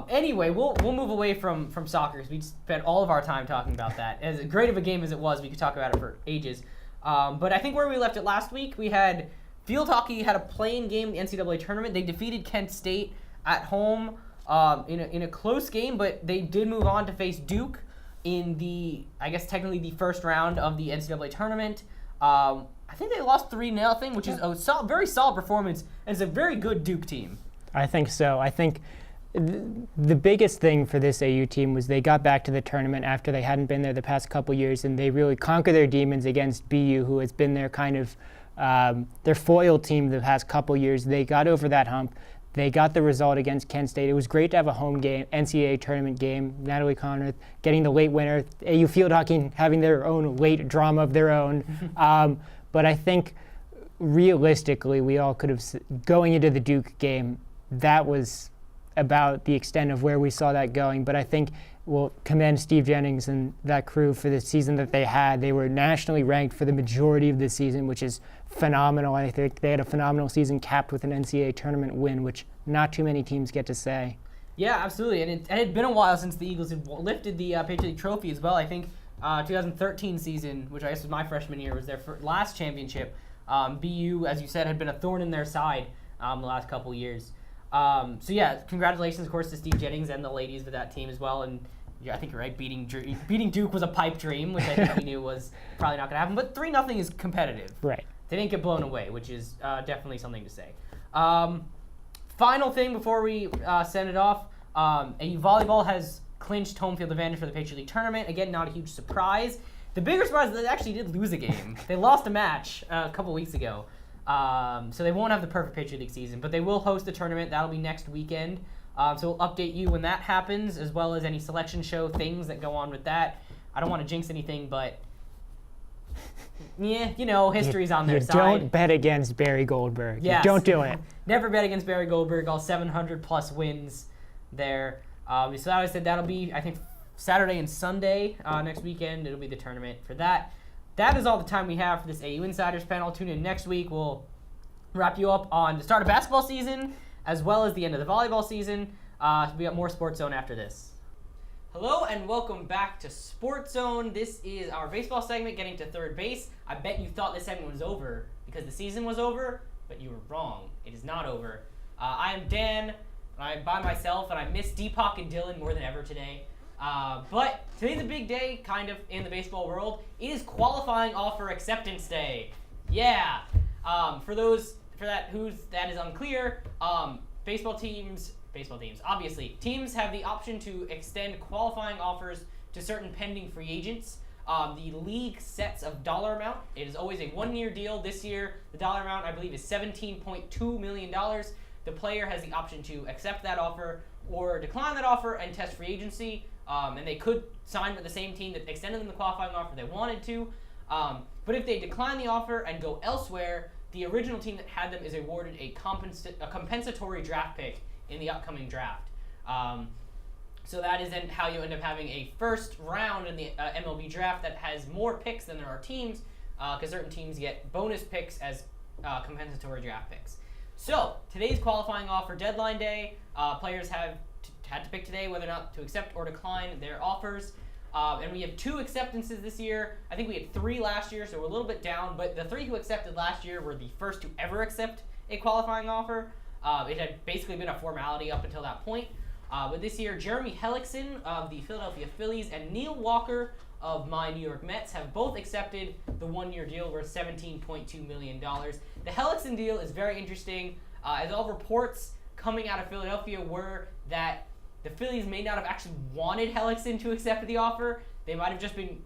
Anyway, we'll move away from soccer, because we spent all of our time talking about that. As great of a game as it was, we could talk about it for ages. But I think where we left it last week, we had field hockey had a play-in game in the NCAA tournament. They defeated Kent State at home in a close game, but they did move on to face Duke in technically the first round of the NCAA tournament. I think they lost 3-0, which is a very solid performance, and it's a very good Duke team. I think so. I think The biggest thing for this AU team was they got back to the tournament after they hadn't been there the past couple years, and they really conquered their demons against BU, who has been their kind of their foil team the past couple years. They got over that hump. They got the result against Kent State. It was great to have a home game, NCAA tournament game. Natalie Conrath getting the late winner. AU field hockey having their own late drama of their own. But I think realistically, we all could have, going into the Duke game, that was about the extent of where we saw that going. But I think we'll commend Steve Jennings and that crew for the season that they had. They were nationally ranked for the majority of the season, which is phenomenal. I think they had a phenomenal season capped with an NCAA tournament win, which not too many teams get to say. Yeah, absolutely. And it had been a while since the Eagles had lifted the Patriot League trophy as well. I think 2013 season, which I guess was my freshman year, was their last championship. BU, as you said, had been a thorn in their side the last couple years. So yeah, congratulations, of course, to Steve Jennings and the ladies of that team as well. And yeah, I think you're right. Beating Duke was a pipe dream, which I think we knew was probably not going to happen. But 3-0 is competitive. Right. They didn't get blown away, which is definitely something to say. Final thing before we send it off, AU volleyball has clinched home field advantage for the Patriot League tournament. Again, not a huge surprise. The bigger surprise is they actually did lose a game. They lost a match a couple weeks ago. So they won't have the perfect Patriot League season, but they will host the tournament. That'll be next weekend. So we'll update you when that happens, as well as any selection show things that go on with that. I don't want to jinx anything, but yeah, you know, history's on their side. Don't bet against Barry Goldberg. Yes. Don't do it. Never bet against Barry Goldberg. All 700-plus wins there. So as I said, that'll be, I think, Saturday and Sunday next weekend. It'll be the tournament for that. That is all the time we have for this AU Insiders panel. Tune in next week. We'll wrap you up on the start of basketball season as well as the end of the volleyball season. We got more SportsZone after this. Hello and welcome back to SportsZone. This is our baseball segment, getting to third base. I bet you thought this segment was over because the season was over, but you were wrong. It is not over. I am Dan, and I'm by myself, and I miss Deepak and Dylan more than ever today. But today's a big day, kind of, in the baseball world. It is qualifying offer acceptance day. Yeah. For that is unclear, baseball teams, obviously. Teams have the option to extend qualifying offers to certain pending free agents. The league sets a dollar amount. It is always a one-year deal. This year, the dollar amount, I believe, is $17.2 million. The player has the option to accept that offer or decline that offer and test free agency. And they could sign with the same team that extended them the qualifying offer they wanted to. But if they decline the offer and go elsewhere, the original team that had them is awarded a compensatory draft pick in the upcoming draft. So that is then how you end up having a first round in the MLB draft that has more picks than there are teams, because certain teams get bonus picks as compensatory draft picks. So today's qualifying offer deadline day. Players had to pick today whether or not to accept or decline their offers. And we have 2 acceptances this year. I think we had 3 last year, so we're a little bit down. But the 3 who accepted last year were the first to ever accept a qualifying offer. It had basically been a formality up until that point. But this year, Jeremy Hellickson of the Philadelphia Phillies and Neil Walker of my New York Mets have both accepted the one-year deal worth $17.2 million. The Hellickson deal is very interesting, as all reports coming out of Philadelphia were that the Phillies may not have actually wanted Hellickson to accept the offer. They might have just been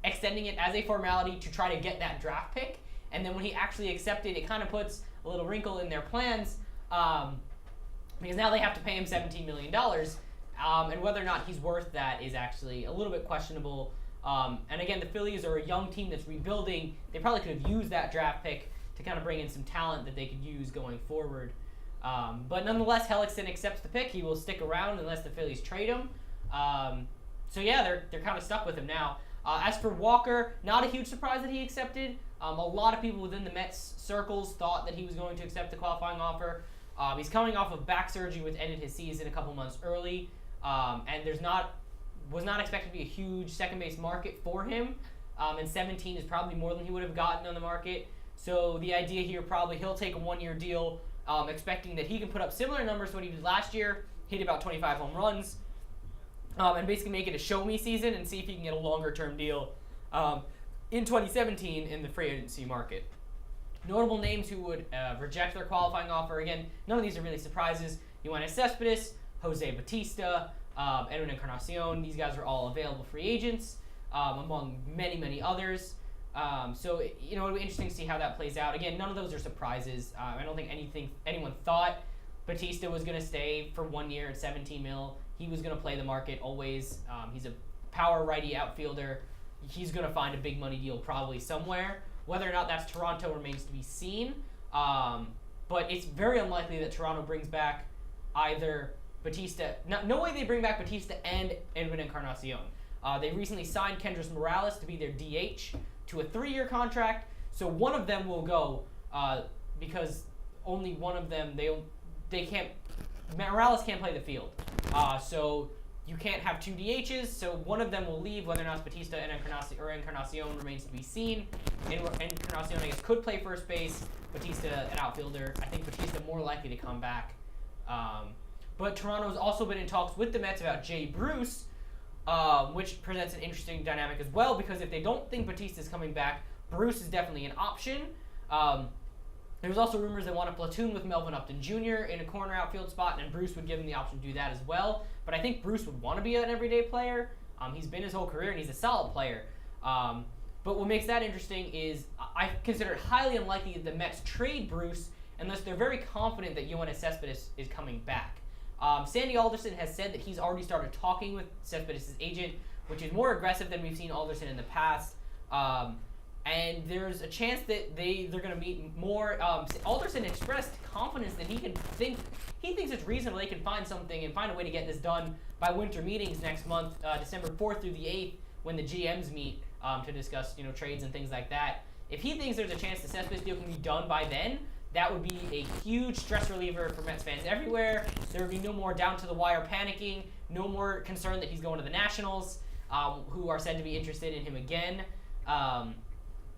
extending it as a formality to try to get that draft pick. And then when he actually accepted, it kind of puts a little wrinkle in their plans, because now they have to pay him $17 million. And whether or not he's worth that is actually a little bit questionable. And again, the Phillies are a young team that's rebuilding. They probably could have used that draft pick to kind of bring in some talent that they could use going forward. But nonetheless, Hellickson accepts the pick. He will stick around unless the Phillies trade him. So yeah, they're kind of stuck with him now. As for Walker, not a huge surprise that he accepted. A lot of people within the Mets circles thought that he was going to accept the qualifying offer. He's coming off of back surgery, which ended his season a couple months early, and was not expected to be a huge second base market for him. And 17 is probably more than he would have gotten on the market. So the idea here, probably he'll take a one-year deal, expecting that he can put up similar numbers to what he did last year, hit about 25 home runs, and basically make it a show-me season and see if he can get a longer-term deal in 2017 in the free agency market. Notable names who would reject their qualifying offer. Again, none of these are really surprises. Yoenis Cespedes, Jose Batista, Edwin Encarnacion. These guys are all available free agents, among many, many others. So, it'll be interesting to see how that plays out. Again, none of those are surprises. I don't think anyone thought Batista was going to stay for 1 year at 17 mil. He was going to play the market always. He's a power righty outfielder. He's going to find a big money deal probably somewhere. Whether or not that's Toronto remains to be seen. But it's very unlikely that Toronto brings back either Batista. No way they bring back Batista and Edwin Encarnacion. They recently signed Kendrys Morales to be their DH to a 3-year contract. So one of them will go because only one of them, they can't, Morales can't play the field. So you can't have 2 DHs, so one of them will leave. Whether or not it's Batista and Encarnacion remains to be seen. Encarnacion, I guess, could play first base. Batista, an outfielder. I think Batista more likely to come back. But Toronto's also been in talks with the Mets about Jay Bruce, which presents an interesting dynamic as well, because if they don't think Batista's coming back, Bruce is definitely an option. There's also rumors they want to platoon with Melvin Upton Jr. in a corner outfield spot, and Bruce would give him the option to do that as well. But I think Bruce would want to be an everyday player. He's been his whole career, and he's a solid player. But what makes that interesting is I consider it highly unlikely that the Mets trade Bruce unless they're very confident that Yoenis Cespedes is coming back. Sandy Alderson has said that he's already started talking with Cespedes' agent, which is more aggressive than we've seen Alderson in the past. And there's a chance that they're going to meet more. Alderson expressed confidence that he thinks it's reasonable they can find something and find a way to get this done by winter meetings next month, December 4th through the 8th, when the GMs meet to discuss trades and things like that. If he thinks there's a chance the Cespedes deal can be done by then, that would be a huge stress reliever for Mets fans everywhere. There would be no more down-to-the-wire panicking, no more concern that he's going to the Nationals, who are said to be interested in him again. But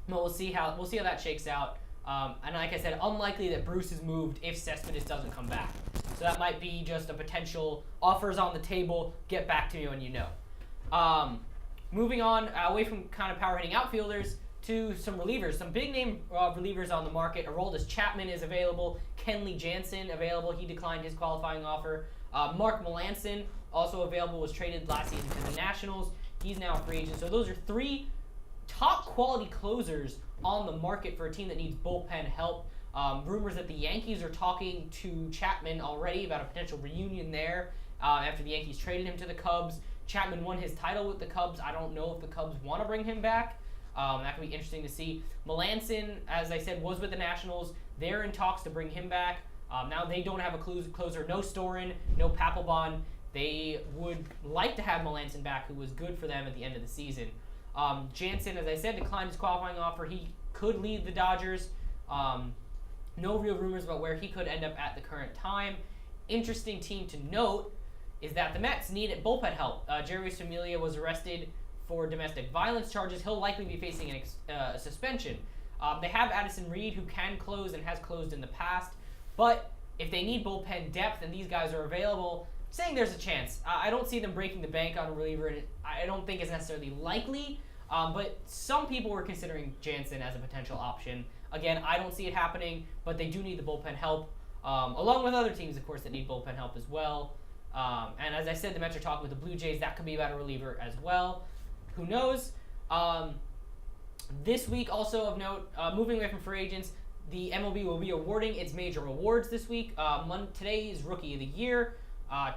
we'll see how that shakes out. And like I said, unlikely that Bruce is moved if Cespedes doesn't come back. So that might be just a potential offers on the table. Get back to me when you know. Moving on, away from kind of power hitting outfielders to some relievers. Some big name relievers on the market. Aroldis Chapman is available. Kenley Jansen available. He declined his qualifying offer. Mark Melancon also available, was traded last season to the Nationals. He's now a free agent. So those are 3 top quality closers on the market for a team that needs bullpen help. Rumors that the Yankees are talking to Chapman already about a potential reunion there after the Yankees traded him to the Cubs. Chapman won his title with the Cubs. I don't know if the Cubs want to bring him back. That could be interesting to see. Melancon, as I said, was with the Nationals. They're in talks to bring him back. Now they don't have a closer. No Storin, no Papelbon. They would like to have Melancon back, who was good for them at the end of the season. Jansen, as I said, declined his qualifying offer. He could leave the Dodgers. No real rumors about where he could end up at the current time. Interesting team to note is that the Mets need bullpen help. Jerry Familia was arrested for domestic violence charges. He'll likely be facing a suspension. They have Addison Reed, who can close and has closed in the past. But if they need bullpen depth and these guys are available, saying there's a chance. I don't see them breaking the bank on a reliever, and I don't think it's necessarily likely. But some people were considering Jansen as a potential option. Again, I don't see it happening, but they do need the bullpen help, along with other teams, of course, that need bullpen help as well. And as I said, the Mets are talking with the Blue Jays. That could be about a reliever as well. Who knows? This week, also of note, moving away from free agents, the MLB will be awarding its major awards this week. Today is Rookie of the Year.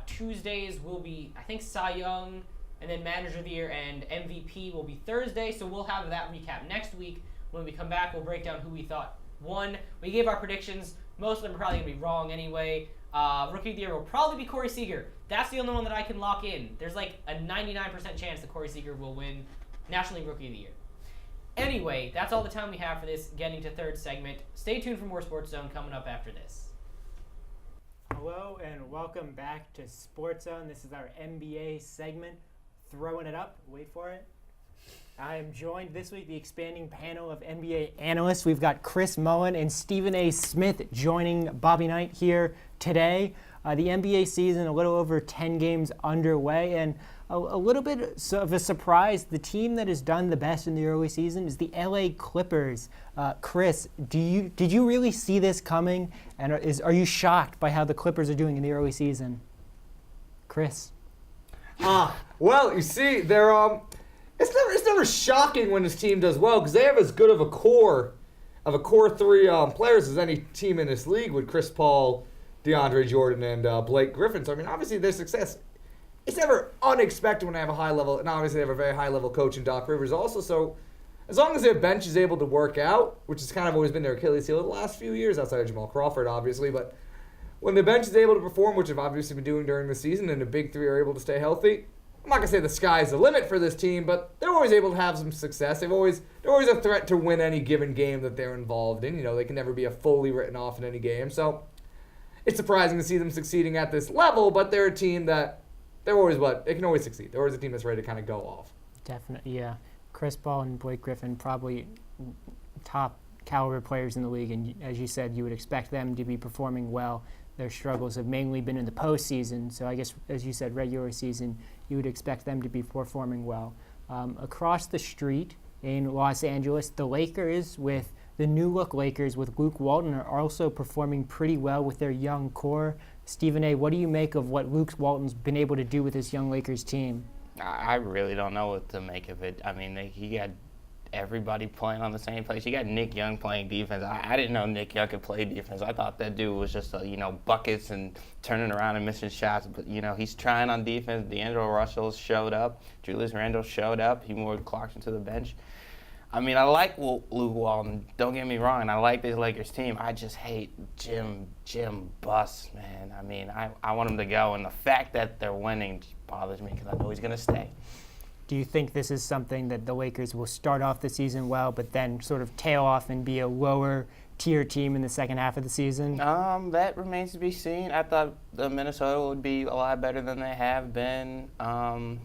Tuesdays will be, I think, Cy Young, and then Manager of the Year and MVP will be Thursday. So we'll have that recap next week. When we come back, we'll break down who we thought won. We gave our predictions. Most of them are probably going to be wrong anyway. Rookie of the Year will probably be Corey Seager. That's the only one that I can lock in. There's like a 99% chance that Corey Seager will win National League Rookie of the Year. Anyway, that's all the time we have for this getting to third segment. Stay tuned for more Sports Zone coming up after this. Hello and welcome back to SportsZone. This is our NBA segment. Throwing it up. Wait for it. I am joined this week, the expanding panel of NBA analysts. We've got Chris Mullen and Stephen A. Smith joining Bobby Knight here today. The NBA season, a little over 10 games underway, and a little bit of a surprise. The team that has done the best in the early season is the LA Clippers. Chris, did you really see this coming? And are you shocked by how the Clippers are doing in the early season? Chris? Well, you see, it's never shocking when this team does well because they have as good of a core three players as any team in this league with Chris Paul, DeAndre Jordan, and Blake Griffin. So I mean, obviously their success, it's never unexpected when they have a high level, and obviously they have a very high level coach in Doc Rivers also. So as long as their bench is able to work out, which has kind of always been their Achilles heel the last few years, outside of Jamal Crawford, obviously, but when the bench is able to perform, which they've obviously been doing during the season, and the big three are able to stay healthy, I'm not gonna say the sky's the limit for this team, but they're always able to have some success. They're always a threat to win any given game that they're involved in. You know, they can never be a fully written off in any game. So it's surprising to see them succeeding at this level, but they're a team that they can always succeed. They're always a team that's ready to kind of go off. Definitely, yeah. Chris Paul and Blake Griffin, probably top caliber players in the league, and as you said, you would expect them to be performing well. Their struggles have mainly been in the postseason, so I guess, as you said, regular season, you would expect them to be performing well. Across the street in Los Angeles, the Lakers, with the new look Lakers with Luke Walton, are also performing pretty well with their young core. Stephen A., what do you make of what Luke Walton's been able to do with this young Lakers team? I really don't know what to make of it. I mean, he got everybody playing on the same place. You got Nick Young playing defense. I didn't know Nick Young could play defense. I thought that dude was just, buckets and turning around and missing shots. But, he's trying on defense. D'Angelo Russell showed up. Julius Randle showed up. He moved Clarkson to the bench. I mean, I like Luke Walton. Don't get me wrong. And I like this Lakers team. I just hate Jim Buss, man. I mean, I want him to go. And the fact that they're winning bothers me because I know he's going to stay. Do you think this is something that the Lakers will start off the season well, but then sort of tail off and be a lower-tier team in the second half of the season? That remains to be seen. I thought the Minnesota would be a lot better than they have been. I'm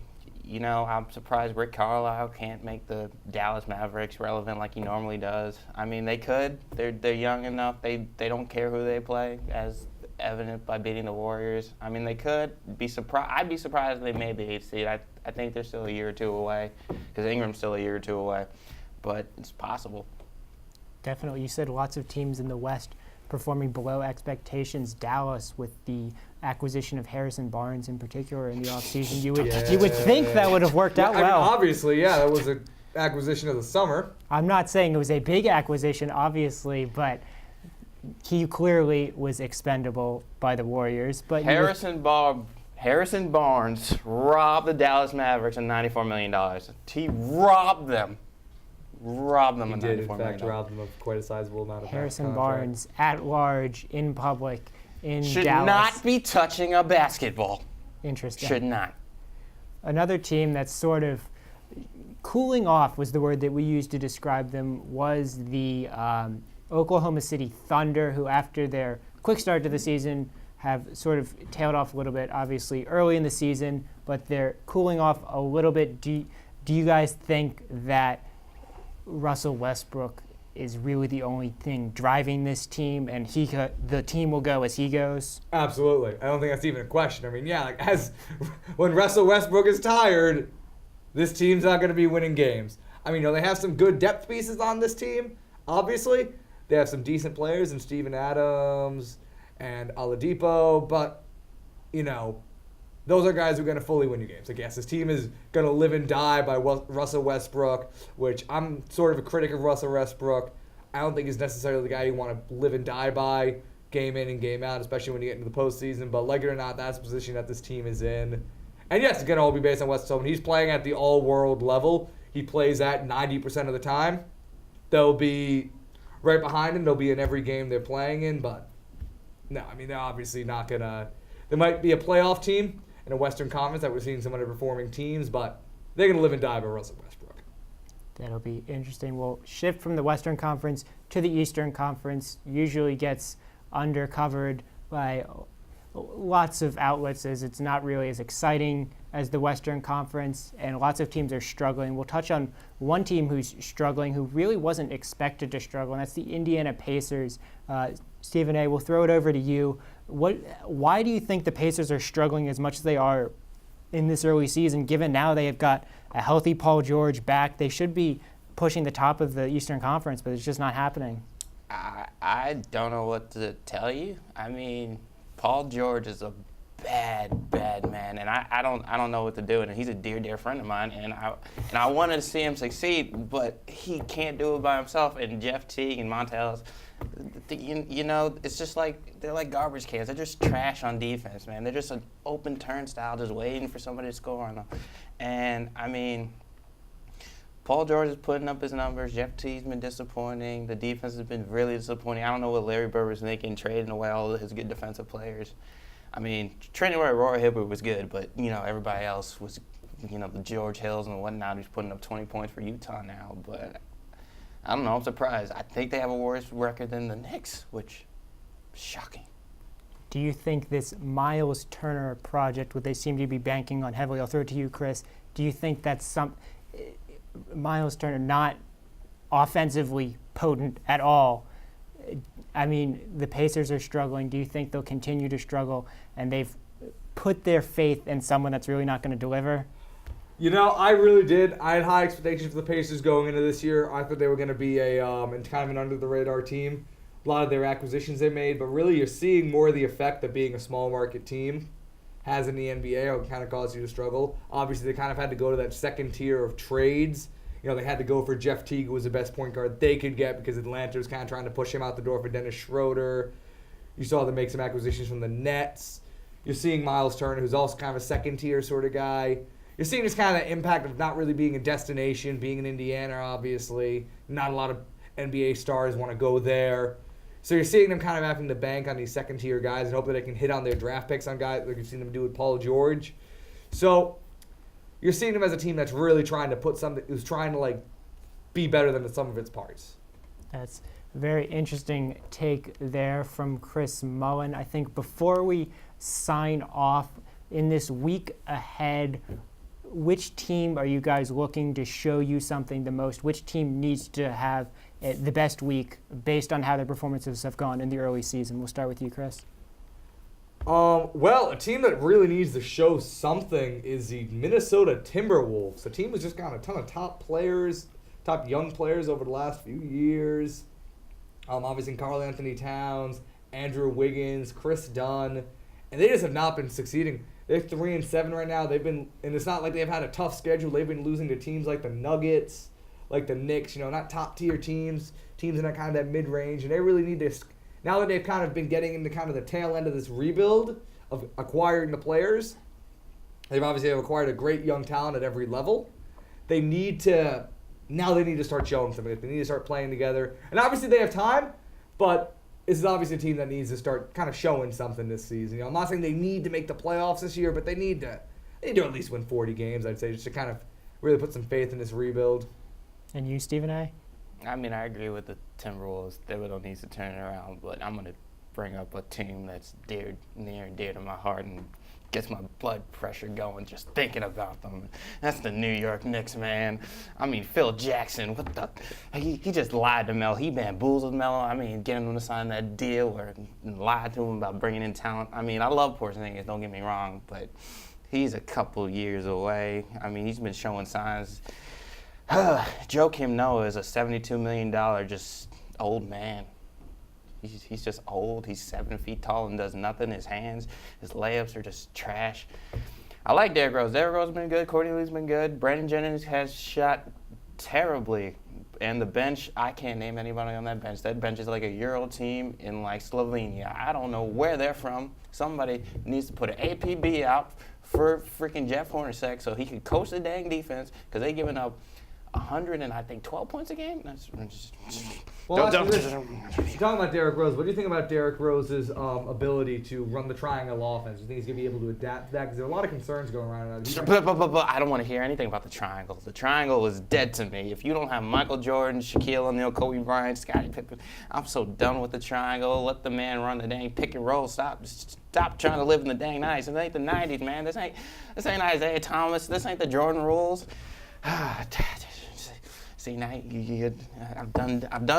surprised Rick Carlisle can't make the Dallas Mavericks relevant like he normally does. I mean, they could. They're young enough. They don't care who they play, as evident by beating the Warriors. I mean, they could be surprised. I'd be surprised if they made the 8th seed. I think they're still a year or two away because Ingram's still a year or two away, but it's possible. Definitely. You said lots of teams in the West performing below expectations. Dallas, with the acquisition of Harrison Barnes in particular in the offseason, you would think that would have worked out well. I mean, obviously, yeah, that was an acquisition of the summer. I'm not saying it was a big acquisition, obviously, but he clearly was expendable by the Warriors. But Harrison Barnes robbed the Dallas Mavericks of $94 million. He robbed them. He of did, $94 in million. fact, rob them of quite a sizable amount of Harrison Barnes, at large, in public, in Should Dallas. not be touching a basketball. Interesting. Should not. Another team that's sort of cooling off was the word that we used to describe them, was the Oklahoma City Thunder, who after their quick start to the season have sort of tailed off a little bit, obviously early in the season, but they're cooling off a little bit. Do you guys think that Russell Westbrook is really the only thing driving this team, and the team will go as he goes? Absolutely. I don't think that's even a question. I mean, yeah, when Russell Westbrook is tired, this team's not going to be winning games. I mean, they have some good depth pieces on this team, obviously. They have some decent players in Steven Adams and Oladipo, but, those are guys who are going to fully win you games. I guess this team is going to live and die by Russell Westbrook, which I'm sort of a critic of Russell Westbrook. I don't think he's necessarily the guy you want to live and die by game in and game out, especially when you get into the postseason. But like it or not, that's the position that this team is in. And yes, it's going to all be based on West. So when he's playing at the all-world level, he plays at 90% of the time. They'll be right behind him. They'll be in every game they're playing in. But no, I mean, they're obviously not going to. There might be a playoff team in a Western Conference that we're seeing some underperforming teams, but they're going to live and die by Russell Westbrook. That'll be interesting. We'll shift from the Western Conference to the Eastern Conference. Usually gets undercovered by lots of outlets, as it's not really as exciting as the Western Conference, and lots of teams are struggling. We'll touch on one team who's struggling, who really wasn't expected to struggle, and that's the Indiana Pacers. Stephen A., we'll throw it over to you. Why do you think the Pacers are struggling as much as they are in this early season, given now they have got a healthy Paul George back? They should be pushing the top of the Eastern Conference, but it's just not happening. I don't know what to tell you. I mean, Paul George is a bad man, and I don't know what to do. And he's a dear friend of mine, and I wanted to see him succeed, but he can't do it by himself. And Jeff Teague and Montel's, you know, it's just like they're like garbage cans. They're just trash on defense, man. They're just an open turnstile, just waiting for somebody to score on them. And I mean, Paul George is putting up his numbers. Jeff Teague's been disappointing. The defense has been really disappointing. I don't know what Larry Bird was thinking, trading away all of his good defensive players. I mean, trading away Roy Hibbert was good, but, you know, everybody else was, you know, the George Hills and whatnot, who's putting up 20 points for Utah now. But I don't know. I'm surprised. I think they have a worse record than the Knicks, which is shocking. Do you think this Miles Turner project, what they seem to be banking on heavily, I'll throw it to you, Chris, do you think that's Miles Turner not offensively potent at all? I mean, the Pacers are struggling. Do you think they'll continue to struggle, and they've put their faith in someone that's really not going to deliver? You know, I really did. I had high expectations for the Pacers going into this year. I thought they were going to be a kind of an under-the-radar team. A lot of their acquisitions they made, but really you're seeing more of the effect that being a small market team has in the NBA. It kind of caused you to struggle. Obviously, they kind of had to go to that second tier of trades. You know, they had to go for Jeff Teague, who was the best point guard they could get because Atlanta was kind of trying to push him out the door for Dennis Schroeder. You saw them make some acquisitions from the Nets. You're seeing Miles Turner, who's also kind of a second-tier sort of guy. You're seeing this kind of impact of not really being a destination, being in Indiana, obviously. Not a lot of NBA stars want to go there. So you're seeing them kind of having to bank on these second-tier guys and hope that they can hit on their draft picks on guys like you've seen them do with Paul George. So you're seeing them as a team that's really trying to put something, who's trying to like be better than the sum of its parts. That's a very interesting take there from Chris Mullen. I think before we sign off in this week ahead, which team are you guys looking to show you something the most? Which team needs to have the best week based on how their performances have gone in the early season? We'll start with you, Chris. Well, a team that really needs to show something is the Minnesota Timberwolves. The team has just got a ton of top young players over the last few years. Obviously, Karl Anthony Towns, Andrew Wiggins, Chris Dunn, and they just have not been succeeding. They're 3-7 right now. And it's not like they've had a tough schedule. They've been losing to teams like the Nuggets, like the Knicks. You know, not top tier teams in that kind of that mid range, and they really need to. Now that they've kind of been getting into kind of the tail end of this rebuild of acquiring the players, they've obviously acquired a great young talent at every level. They need to start showing something. They need to start playing together. And obviously they have time, but this is obviously a team that needs to start kind of showing something this season. You know, I'm not saying they need to make the playoffs this year, but they need to at least win 40 games, I'd say, just to kind of really put some faith in this rebuild. And you, Stephen A.? I mean, I agree with the Timberwolves. Thibodeau needs to turn it around, but I'm going to bring up a team that's near and dear to my heart and gets my blood pressure going just thinking about them. That's the New York Knicks, man. I mean, Phil Jackson, he just lied to Melo. He bamboozled Melo. I mean, getting him to sign that deal or lied to him about bringing in talent. I mean, I love Porzingis, don't get me wrong, but he's a couple years away. I mean, he's been showing signs. Joakim Noah is a $72 million just old man. He's just old. He's 7 feet tall and does nothing. His layups are just trash. I like Derrick Rose. Derrick Rose has been good. Courtney Lee's been good. Brandon Jennings has shot terribly. And the bench, I can't name anybody on that bench. That bench is like a Euro team in like Slovenia. I don't know where they're from. Somebody needs to put an APB out for freaking Jeff Hornacek so he can coach the dang defense because they're giving up 12 points a game? Well, talking about Derrick Rose, what do you think about Derrick Rose's ability to run the triangle offense? Do you think he's going to be able to adapt to that? Because there are a lot of concerns going around. But I don't want to hear anything about the triangle. The triangle is dead to me. If you don't have Michael Jordan, Shaquille O'Neal, Kobe Bryant, Scottie Pippen, I'm so done with the triangle. Let the man run the dang pick and roll. Stop trying to live in the dang 90s. It ain't the 90s, man. This ain't Isaiah Thomas. This ain't the Jordan rules. See, now I've done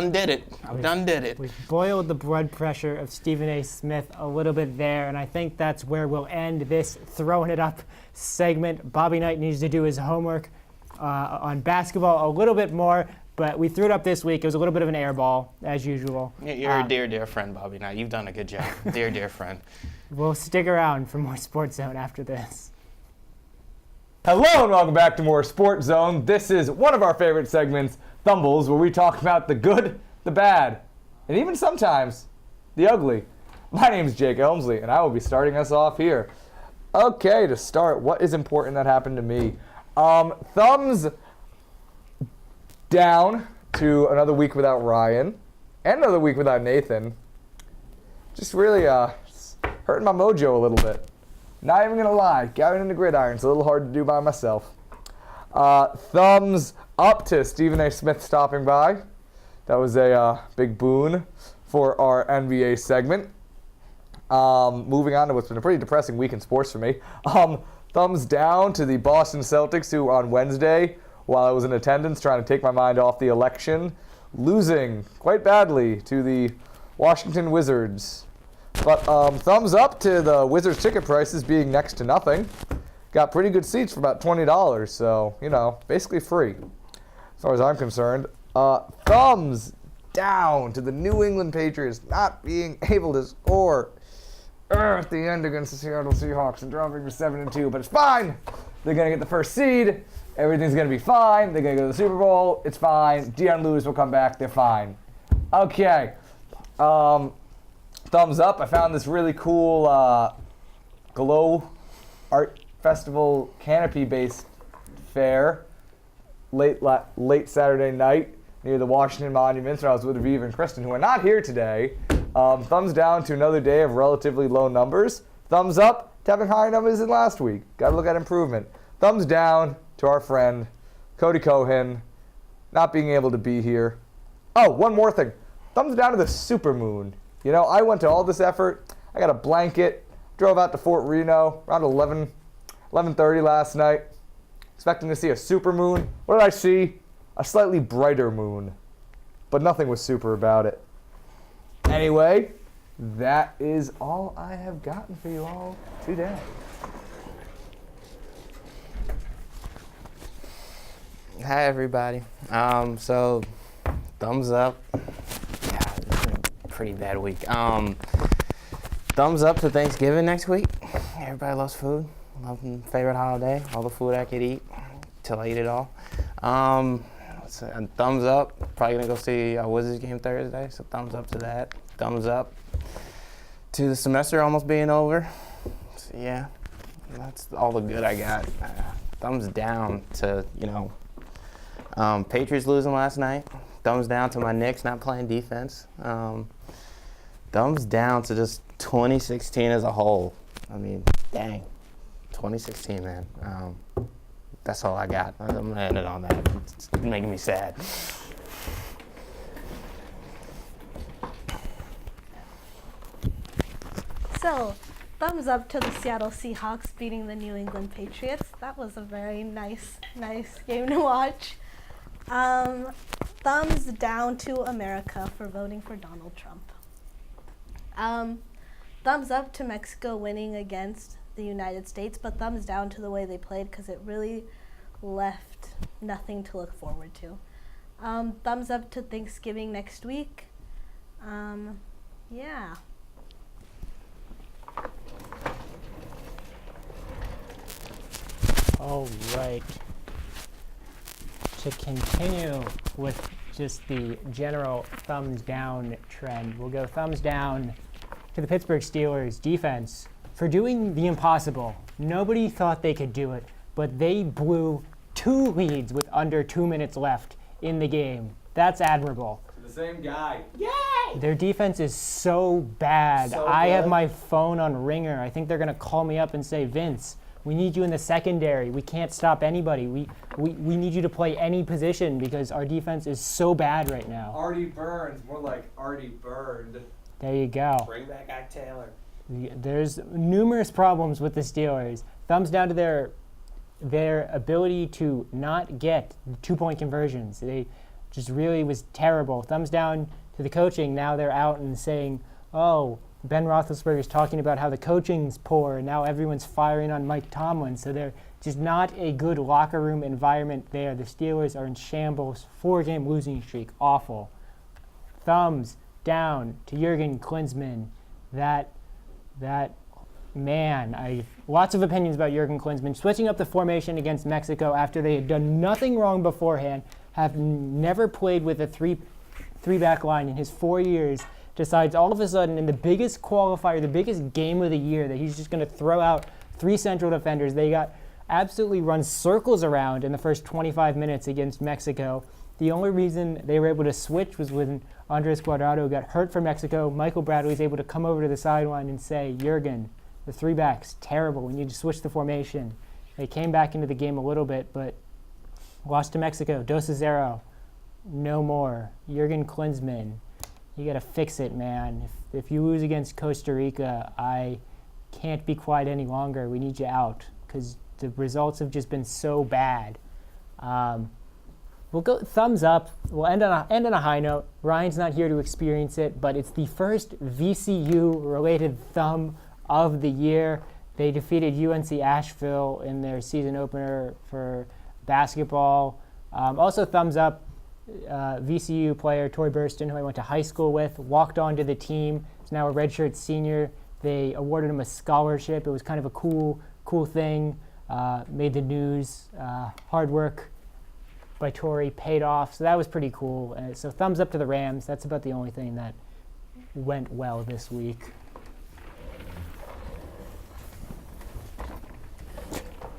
did it. We've boiled the blood pressure of Stephen A. Smith a little bit there, and I think that's where we'll end this Throwing It Up segment. Bobby Knight needs to do his homework on basketball a little bit more, But we threw it up this week. It was a little bit of an air ball, as usual. You're a dear friend, Bobby. Now, you've done a good job. Dear friend. We'll stick around for more Sports Zone after this. Hello and welcome back to more Sports Zone. This is one of our favorite segments, Thumbles, where we talk about the good, the bad, and even sometimes the ugly. My name is Jake Elmsley, and I will be starting us off here. Okay, to start, what is important that happened to me? Thumbs down to another week without Ryan and another week without Nathan. Just really hurting my mojo a little bit. Not even gonna lie, got into gridiron. It's a little hard to do by myself. Thumbs up to Stephen A. Smith stopping by. That was a big boon for our NBA segment. Moving on to what's been a pretty depressing week in sports for me. Thumbs down to the Boston Celtics, who on Wednesday, while I was in attendance trying to take my mind off the election, losing quite badly to the Washington Wizards. But thumbs up to the Wizards ticket prices being next to nothing. Got pretty good seats for about $20, so, basically free as far as I'm concerned. Thumbs down to the New England Patriots not being able to score at the end against the Seattle Seahawks and dropping to 7-2, but it's fine. They're going to get the first seed. Everything's going to be fine. They're going to go to the Super Bowl. It's fine. Deion Lewis will come back. They're fine. Okay. Thumbs up. I found this really cool Glow Art Festival canopy-based fair late Saturday night near the Washington Monuments, where I was with Aviv and Kristen, who are not here today. Thumbs down to another day of relatively low numbers. Thumbs up to having higher numbers than last week. Got to look at improvement. Thumbs down to our friend Cody Cohen not being able to be here. Oh, one more thing. Thumbs down to the supermoon. I went to all this effort. I got a blanket, drove out to Fort Reno around 11:30 last night, expecting to see a supermoon. What did I see? A slightly brighter moon, but nothing was super about it. Anyway, that is all I have gotten for you all today. Hi, everybody. So, thumbs up. Yeah, it's been a pretty bad week. Thumbs up to Thanksgiving next week. Everybody loves food. Love my favorite holiday. All the food I could eat till I eat it all. And thumbs up. Probably gonna go see a Wizards game Thursday. So thumbs up to that. Thumbs up to the semester almost being over. So yeah, that's all the good I got. Thumbs down to Patriots losing last night. Thumbs down to my Knicks not playing defense. Thumbs down to just 2016 as a whole. I mean, dang. 2016, man. That's all I got. I'm going to end it on that. It's making me sad. So, thumbs up to the Seattle Seahawks beating the New England Patriots. That was a very nice game to watch. Thumbs down to America for voting for Donald Trump. Thumbs up to Mexico winning against the United States, but thumbs down to the way they played because it really left nothing to look forward to. Thumbs up to Thanksgiving next week. Yeah. All right. To continue with just the general thumbs down trend, we'll go thumbs down to the Pittsburgh Steelers defense for doing the impossible. Nobody thought they could do it, but they blew 2 leads with under 2 minutes left in the game. That's admirable. The same guy. Their defense is so bad. So I have good. my phone on ringer. I think they're going to call me up and say, Vince, we need you in the secondary. We can't stop anybody. We need you to play any position because our defense is so bad right now. Artie Burns, more like Artie Burned. There you go. Bring back Ike Taylor. There's numerous problems with the Steelers. Thumbs down to their ability to not get 2-point conversions. They just really was terrible. Thumbs down to the coaching. Now they're out and saying, oh, Ben Roethlisberger's talking about how the coaching's poor, and now everyone's firing on Mike Tomlin. So they're just not a good locker room environment there. The Steelers are in shambles. 4-game losing streak. Awful. Thumbs down to Jurgen Klinsmann. That man, lots of opinions about Jurgen Klinsmann. Switching up the formation against Mexico after they had done nothing wrong beforehand, have never played with a three-back line in his 4 years, decides all of a sudden in the biggest qualifier, the biggest game of the year, that he's just going to throw out 3 central defenders. They got absolutely run circles around in the first 25 minutes against Mexico. The only reason they were able to switch was when Andres Guardado got hurt for Mexico. Michael Bradley was able to come over to the sideline and say, Jurgen, the 3-back's terrible. We need to switch the formation. They came back into the game a little bit, but lost to Mexico. 2-0. No more. Jurgen Klinsmann, you got to fix it, man. If you lose against Costa Rica, I can't be quiet any longer. We need you out because the results have just been so bad. We'll go thumbs up. We'll end on a high note. Ryan's not here to experience it, but it's the first VCU-related thumb of the year. They defeated UNC Asheville in their season opener for basketball. Also, thumbs up. VCU player Tori Burston, who I went to high school with, walked onto the team. He's now a redshirt senior. They awarded him a scholarship. It was kind of a cool thing. Made the news. Hard work by Tori paid off, so that was pretty cool. So thumbs up to the Rams. That's about the only thing that went well this week.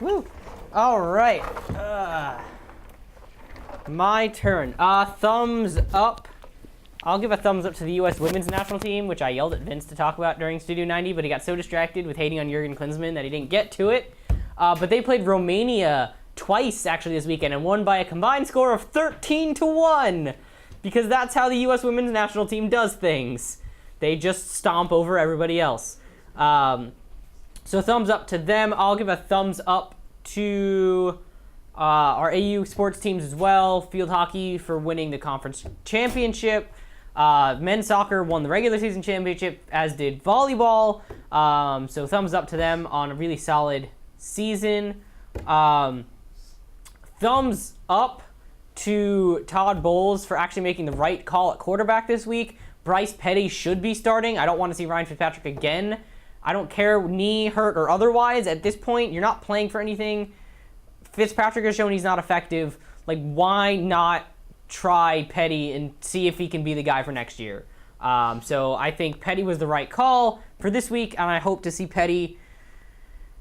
Woo! All right. My turn. Thumbs up. I'll give a thumbs up to the U.S. women's national team, which I yelled at Vince to talk about during Studio 90, but he got so distracted with hating on Jurgen Klinsmann that he didn't get to it. But they played Romania twice, actually, this weekend and won by a combined score of 13-1, because that's how the U.S. women's national team does things. They just stomp over everybody else. So thumbs up to them. I'll give a thumbs up to our AU sports teams as well. Field hockey for winning the conference championship. Men's soccer won the regular season championship, as did volleyball. So thumbs up to them on a really solid season. Thumbs up to Todd Bowles for actually making the right call at quarterback this week. Bryce Petty should be starting. I don't want to see Ryan Fitzpatrick again. I don't care, knee hurt or otherwise. At this point, you're not playing for anything. Fitzpatrick has shown he's not effective. Like, why not try Petty and see if he can be the guy for next year? So I think Petty was the right call for this week, and I hope to see Petty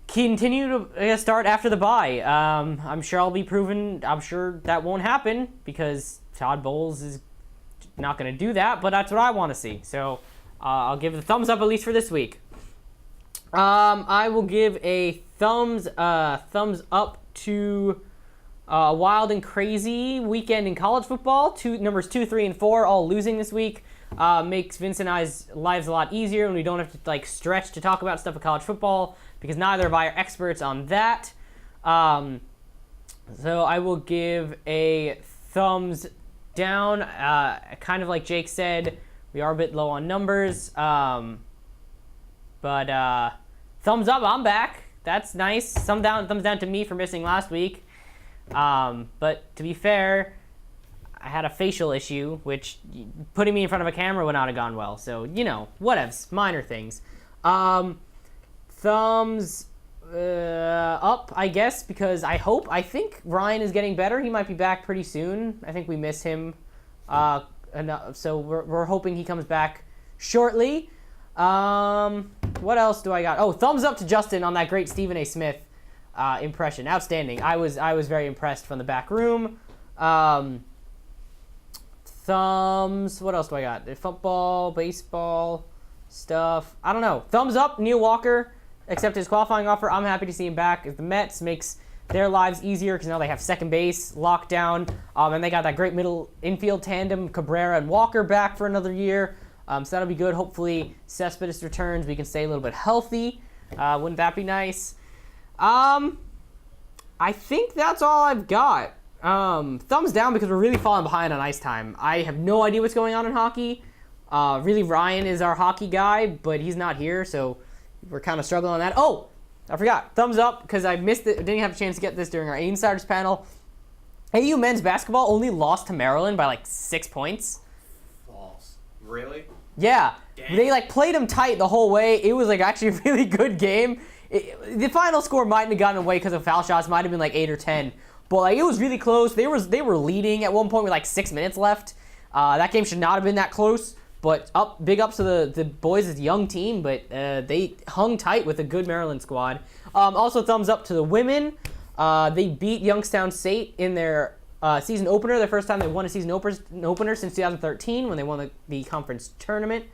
continue to start after the bye. I'm sure I'll be proven. I'm sure that won't happen because Todd Bowles is not going to do that, but that's what I want to see. So I'll give the thumbs up at least for this week. I will give a thumbs up to a wild and crazy weekend in college football. Numbers 2, 3, and 4 all losing this week. Makes Vince and I's lives a lot easier when we don't have to stretch to talk about stuff in college football because neither of I are experts on that. So I will give a thumbs down. Kind of like Jake said, we are a bit low on numbers. But thumbs up, I'm back. That's nice. Thumbs down to me for missing last week. But to be fair, I had a facial issue, which putting me in front of a camera would not have gone well. So, whatevs, minor things. Thumbs up, I guess, because I think Ryan is getting better. He might be back pretty soon. I think we miss him. So we're hoping he comes back shortly. What else do I got? Oh, thumbs up to Justin on that great Stephen A. Smith impression. Outstanding. I was very impressed from the back room. Thumbs. What else do I got? Football, baseball stuff. I don't know. Thumbs up, Neil Walker. Accepted his qualifying offer. I'm happy to see him back. If the Mets makes their lives easier because now they have second base locked down, and they got that great middle infield tandem, Cabrera and Walker, back for another year. So that'll be good. Hopefully Cespedes returns. We can stay a little bit healthy. Wouldn't that be nice? I think that's all I've got. Thumbs down because we're really falling behind on ice time. I have no idea what's going on in hockey. Really, Ryan is our hockey guy, but he's not here, so we're kind of struggling on that. Oh, I forgot. Thumbs up, because I missed it. Didn't have a chance to get this during our Insiders panel. AU men's basketball only lost to Maryland by 6 points. False. Really? Yeah. Dang. They played them tight the whole way. It was actually a really good game. The final score mightn't have gotten away because of foul shots. Might have been 8 or 10. But it was really close. They were leading at one point with 6 minutes left. That game should not have been that close. But big ups to the boys' young team. But they hung tight with a good Maryland squad. Also, thumbs up to the women. They beat Youngstown State in their season opener. The first time they won a season opener since 2013 when they won the conference tournament.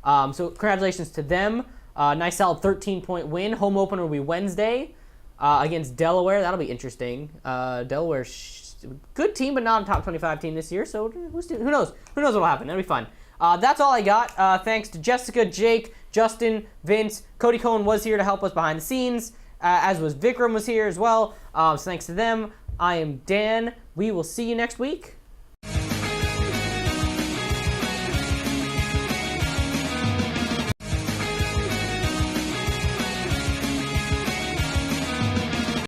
So congratulations to them. Nice solid 13-point win. Home opener will be Wednesday against Delaware. That'll be interesting. Delaware's good team, but not a top 25 team this year. So who knows? Who knows what'll happen? That'll be fun. That's all I got. Thanks to Jessica, Jake, Justin, Vince. Cody Cohen was here to help us behind the scenes, as was Vikram was here as well. So thanks to them. I am Dan. We will see you next week.